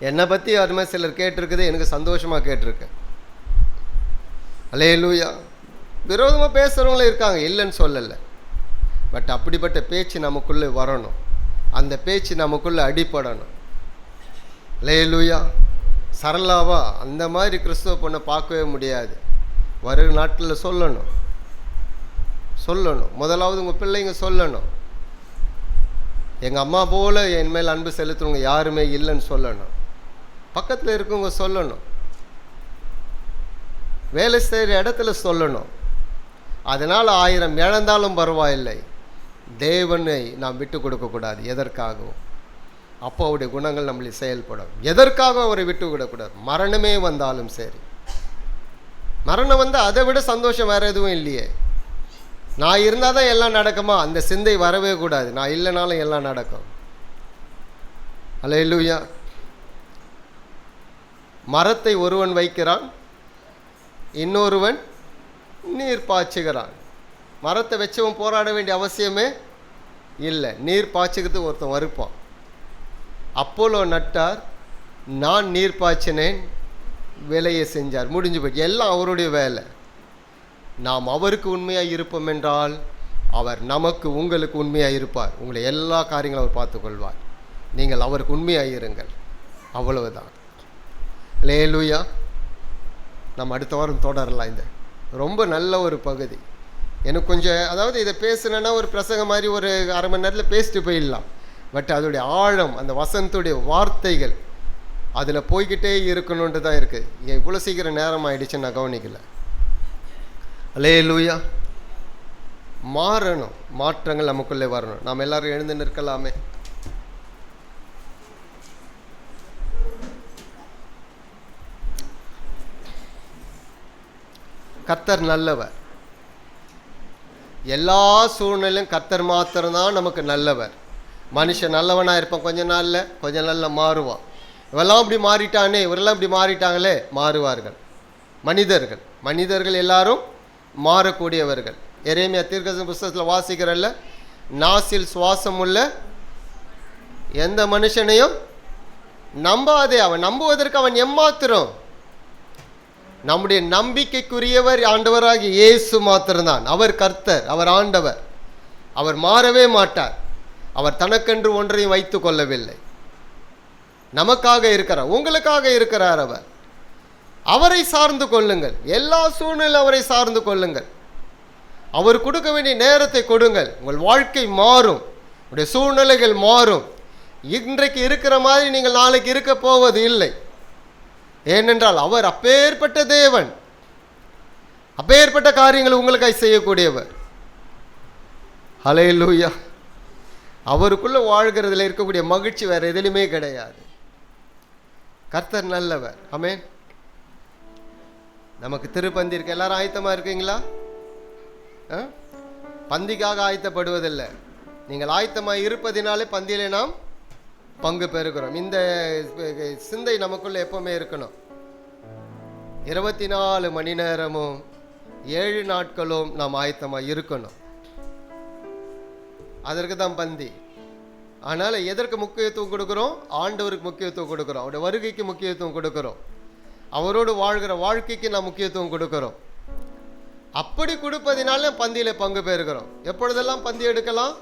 என்னை பற்றி அதுமாதிரி சிலர் கேட்டிருக்குது, எனக்கு சந்தோஷமாக கேட்டிருக்கேன். அல்லேலூயா. விரோதமாக பேசுகிறவங்களும் இருக்காங்க, இல்லைன்னு சொல்லலை. பட் அப்படிப்பட்ட பேச்சு நமக்குள்ளே வரணும், அந்த பேச்சு நமக்குள்ளே அடிப்படணும். அல்லேலூயா. சரளாவா அந்த மாதிரி கிறிஸ்துவ பொண்ணை பார்க்கவே முடியாது. வருகிற நாட்டில் சொல்லணும். முதலாவது உங்கள் பிள்ளைங்க சொல்லணும், எங்கள் அம்மா போல் என் மேல் அன்பு செலுத்துறவங்க யாருமே இல்லைன்னு சொல்லணும். பக்கத்தில் இருக்கவங்க சொல்லணும், வேலை செய்கிற இடத்துல சொல்லணும். அதனால் 1000 இழந்தாலும் பரவாயில்லை, தேவனை நாம் விட்டு கொடுக்கக்கூடாது எதற்காகவும். அப்போ அவருடைய குணங்கள் நம்மளை செயல்படும். எதற்காக அவரை விட்டு விடக்கூடாது. மரணமே வந்தாலும் சரி. மரணம் வந்தால் அதை விட சந்தோஷம் வேறு எதுவும் இல்லையே. நான் இருந்தால் தான் எல்லாம் நடக்குமா? அந்த சிந்தை வரவே கூடாது. நான் இல்லைனாலும் எல்லாம் நடக்கும். அல்லேலூயா. மரத்தை ஒருவன் வைக்கிறான், இன்னொருவன் நீர் பாய்ச்சுகிறான். மரத்தை வச்சவன் போராட வேண்டிய அவசியமே இல்லை. நீர் பாய்ச்சிக்கிறதுக்கு ஒருத்தன் வருப்பான். அப்போலோ நட்டார், நான் நீர் பாய்ச்சினேன், வேலையை செஞ்சார், முடிஞ்சு போயிட்டு. எல்லாம் அவருடைய வேலை. நாம் அவருக்கு உண்மையாக இருப்போம் என்றால் அவர் நமக்கு உங்களுக்கு உண்மையாக இருப்பார். உங்களை எல்லா காரியங்களும் அவர் பார்த்துக்கொள்வார். நீங்கள் அவருக்கு உண்மையாக இருங்கள், அவ்வளவுதான். அல்லேலூயா. நம்ம அடுத்த வாரம் தொடரலாம். இந்த ரொம்ப நல்ல ஒரு பகுதி. எனக்கு கொஞ்சம், அதாவது இதை பேசுனேன்னா ஒரு பிரசங்கம் மாதிரி ஒரு அரை மணி நேரத்தில் பேசிட்டு போயிடலாம். பட் அதோடைய ஆழம், அந்த வசனத்துடைய வார்த்தைகள் அதில் போய்கிட்டே இருக்கணுன்ட்டு தான் இருக்குது. இவ்வளோ சீக்கிரம் நேரம் ஆகிடுச்சுன்னு நான் கவனிக்கல. அல்லேலூயா. மாறணும், மாற்றங்கள் நமக்குள்ளே வரணும். நாம் எல்லாரும் எழுந்து நிற்கலாமே. கர்த்தர் நல்லவர். எல்லா சூழ்நிலையும் கர்த்தர் மாத்திரம்தான் நமக்கு நல்லவர். மனுஷன் நல்லவனாக இருப்பான், கொஞ்ச நாளில் மாறுவான். இவெல்லாம் இப்படி மாறிட்டானே, இவரெல்லாம் இப்படி மாறிட்டாங்களே, மாறுவார்கள். மனிதர்கள் எல்லாரும் மாறக்கூடியவர்கள். எரேமியா தீர்க்கதரிசன புத்தகத்தில் வாசிக்கிறல்ல, நாசில் சுவாசம் உள்ள எந்த மனுஷனையும் நம்பாதே. அவன் நம்புவதற்கு அவன் எம்மாத்திரம். நம்முடைய நம்பிக்கைக்குரியவர் ஆண்டவராகிய இயேசு மாத்திரம்தான். அவர் கர்த்தர், அவர் ஆண்டவர், அவர் மாறவே மாட்டார். அவர் தனக்கென்று ஒன்றையும் வைத்து கொள்ளவில்லை. நமக்காக இருக்கிறார், உங்களுக்காக இருக்கிறார். அவரை சார்ந்து கொள்ளுங்கள். எல்லா சூழ்நிலையும் அவரை சார்ந்து கொள்ளுங்கள். அவர் கொடுக்க வேண்டிய நேரத்தை கொடுங்கள். உங்கள் வாழ்க்கை மாறும், உங்களுடைய சூழ்நிலைகள் மாறும். இன்றைக்கு இருக்கிற மாதிரி நீங்கள் நாளைக்கு இருக்க போவது இல்லை. ஏனென்றால் அவர் அப்பேற்பட்ட தேவன், அப்பேற்பட்ட காரியங்கள் உங்களுக்காக செய்யக்கூடியவர். ஹல்லேலூயா. அவருக்குள்ள வாழ்கிறதுல இருக்கக்கூடிய மகிழ்ச்சி வேற எதிலுமே கிடையாது. கர்த்தர் நல்லவர். ஆமென். நமக்கு திருப்பந்தி இருக்கு. எல்லாரும் ஆயத்தமா இருக்கீங்களா? பந்திக்காக ஆயத்தப்படுவதில்லை, நீங்கள் ஆயத்தமாக இருப்பதினாலே பந்தியிலே நாம் பங்கு பெறுகிறோம். இந்த சிந்தை நமக்குள்ள எப்பவுமே இருக்கணும். 24 மணி நேரமும் 7 நாட்களும் நாம் ஆயத்தமாக இருக்கணும். அதற்கு தான் பந்தி. அதனால் எதற்கு முக்கியத்துவம் கொடுக்குறோம்? ஆண்டவருக்கு முக்கியத்துவம் கொடுக்குறோம், அவருடைய வருகைக்கு முக்கியத்துவம் கொடுக்குறோம், அவரோடு வாழ்கிற வாழ்க்கைக்கு நாம் முக்கியத்துவம் கொடுக்குறோம். அப்படி கொடுப்பதினால பந்தியில் பங்கு பெறுகிறோம். எப்பொழுதெல்லாம் பந்தி எடுக்கலாம்?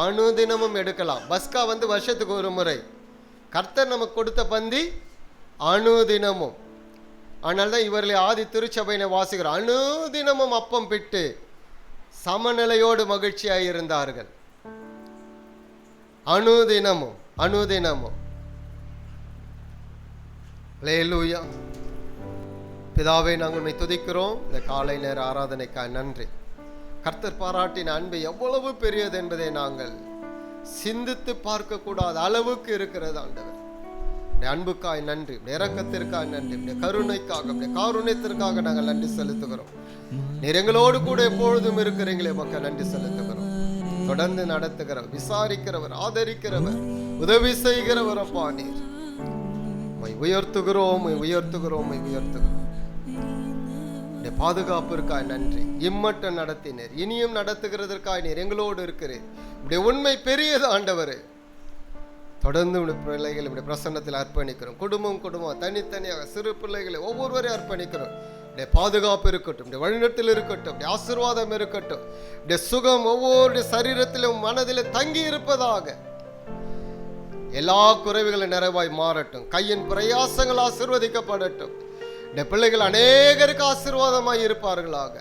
அனுதினமும் எடுக்கலாம். பஸ்கா வருஷத்துக்கு ஒரு முறை. கர்த்தர் நமக்கு கொடுத்த பந்தி அனுதினமும். அதனால்தான் இவர்களை ஆதி திருச்சபையினை வாசிக்கிறோம். அனுதினமும் அப்பம் பிட்டு சமநிலையோடு மகிழ்ச்சியாக இருந்தார்கள். அனுதினமும் அனுதினமும். அல்லேலூயா. பிதாவை நாங்கள் உம்மை துதிக்கிறோம். இந்த காலை நேர ஆராதனைக்காய் நன்றி. கர்த்தர் பாராட்டின அன்பு எவ்வளவு பெரியது என்பதை நாங்கள் சிந்தித்து பார்க்கக்கூடாத அளவுக்கு இருக்கிறது ஆண்டவர். அன்புக்காய் நன்றி, இரக்கத்திற்காக நன்றி, கருணைக்காக, காருண்யத்திற்காக நாங்கள் நன்றி செலுத்துகிறோம். நீர் எங்களோடு கூட எப்பொழுதும் இருக்கிறீங்களே, மக்கள் நன்றி செலுத்துகிறோம். தொடர்ந்து நடத்துகிறவர், விசாரிக்கிறவர், ஆதரிக்கிறவர், உதவி செய்கிறவர் அப்பா. நீர் உயர்த்துகிறோம், உயர்த்துகிறோம், உயர்த்துகிறோம். பாதுகாப்பிற்காய் நன்றி. இம்மட்டம் நடத்தினீர், இனியும் நடத்துகிறதற்காய் நீர் எங்களோடு இருக்கிறீர். இப்படி உண்மை பெரியது ஆண்டவரே. தொடர்ந்து பிள்ளைகள் இப்படி பிரசன்னத்தில் அர்ப்பணிக்கிறோம். குடும்பம் தனித்தனியாக சிறு பிள்ளைகளை ஒவ்வொருவரையும் அர்ப்பணிக்கிறோம். இப்படி பாதுகாப்பு இருக்கட்டும், இப்படி வழிநடத்தில் இருக்கட்டும், இப்படி ஆசீர்வாதம் இருக்கட்டும், இப்படி சுகம் ஒவ்வொரு சரீரத்திலும் மனதிலும் தங்கி இருப்பதாக. எல்லா குறைவுகளும் நிறைவாய் மாறட்டும். கையின் பிரயாசங்கள் ஆசீர்வதிக்கப்படட்டும். இந்த பிள்ளைகள் அநேகருக்கு ஆசீர்வாதமாய் இருப்பார்களாக.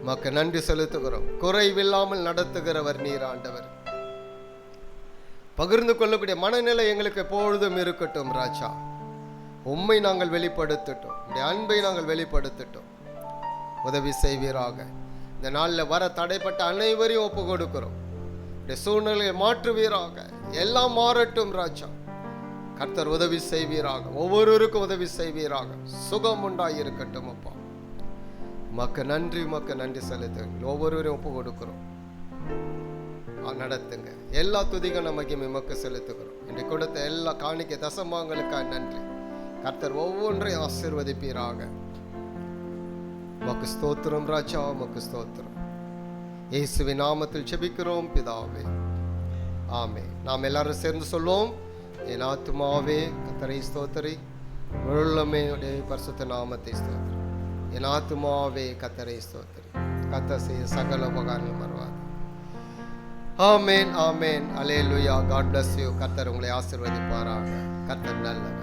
மக்கள் நன்றி செலுத்துகிறோம். குறைவில்லாமல் நடத்துகிறவர் நீர் ஆண்டவர். பகிர்ந்து கொள்ளக்கூடிய மனநிலை எங்களுக்கு எப்பொழுதும் இருக்கட்டும் ராஜா. உம்மை நாங்கள் வெளிப்படுத்தட்டும், இந்த அன்பை நாங்கள் வெளிப்படுத்தட்டும். உதவி செய்வீராக. இந்த நாளில் வர தடைப்பட்ட அனைவரையும் ஒப்பு கொடுக்கிறோம். இந்த சூழ்நிலையை மாற்றுவீராக. எல்லாம் மாறட்டும் ராஜா. கர்த்தர் உதவி செய்வீராக. ஒவ்வொருவருக்கும் உதவி செய்வீராக. சுகம் உண்டாயிருக்கட்டும் அப்பா. மக்கள் நன்றி செலுத்துங்க. ஒவ்வொருவரையும் ஒப்பு கொடுக்கிறோம். நடத்துங்க. எல்லா துதிகள் நமக்கு மக்க செலுத்துகிறோம். இன்றைக்கு கொடுத்த எல்லா காணிக்கை தசமாங்களுக்காக நன்றி. கர்த்தர் ஒவ்வொன்றையும் ஆசீர்வதிப்பீராக. மக்கு ஸ்தோத்திரம் ராஜா, மக்கு ஸ்தோத்திரம். இயேசுவின் நாமத்தில் ஜெபிக்கிறோம் பிதாவே, ஆமென். நாம் எல்லாரும் சேர்ந்து சொல்லுவோம். என் ஆத்துமாவே கர்த்தரை ஸ்தோத்திரி, உள்ளமே பரிசுத்த நாமத்தை ஸ்தோத்திரி. என் ஆத்துமாவே கர்த்தரை ஸ்தோத்திரி, கர்த்தர் செய்ய சகல உபகாரங்கள் மறவாது. ஆமென், ஆமென், அல்லேலூயா. God bless you. கர்த்தர் உங்களை ஆசீர்வதிப்பாராக. கர்த்தர் நல்லவர்.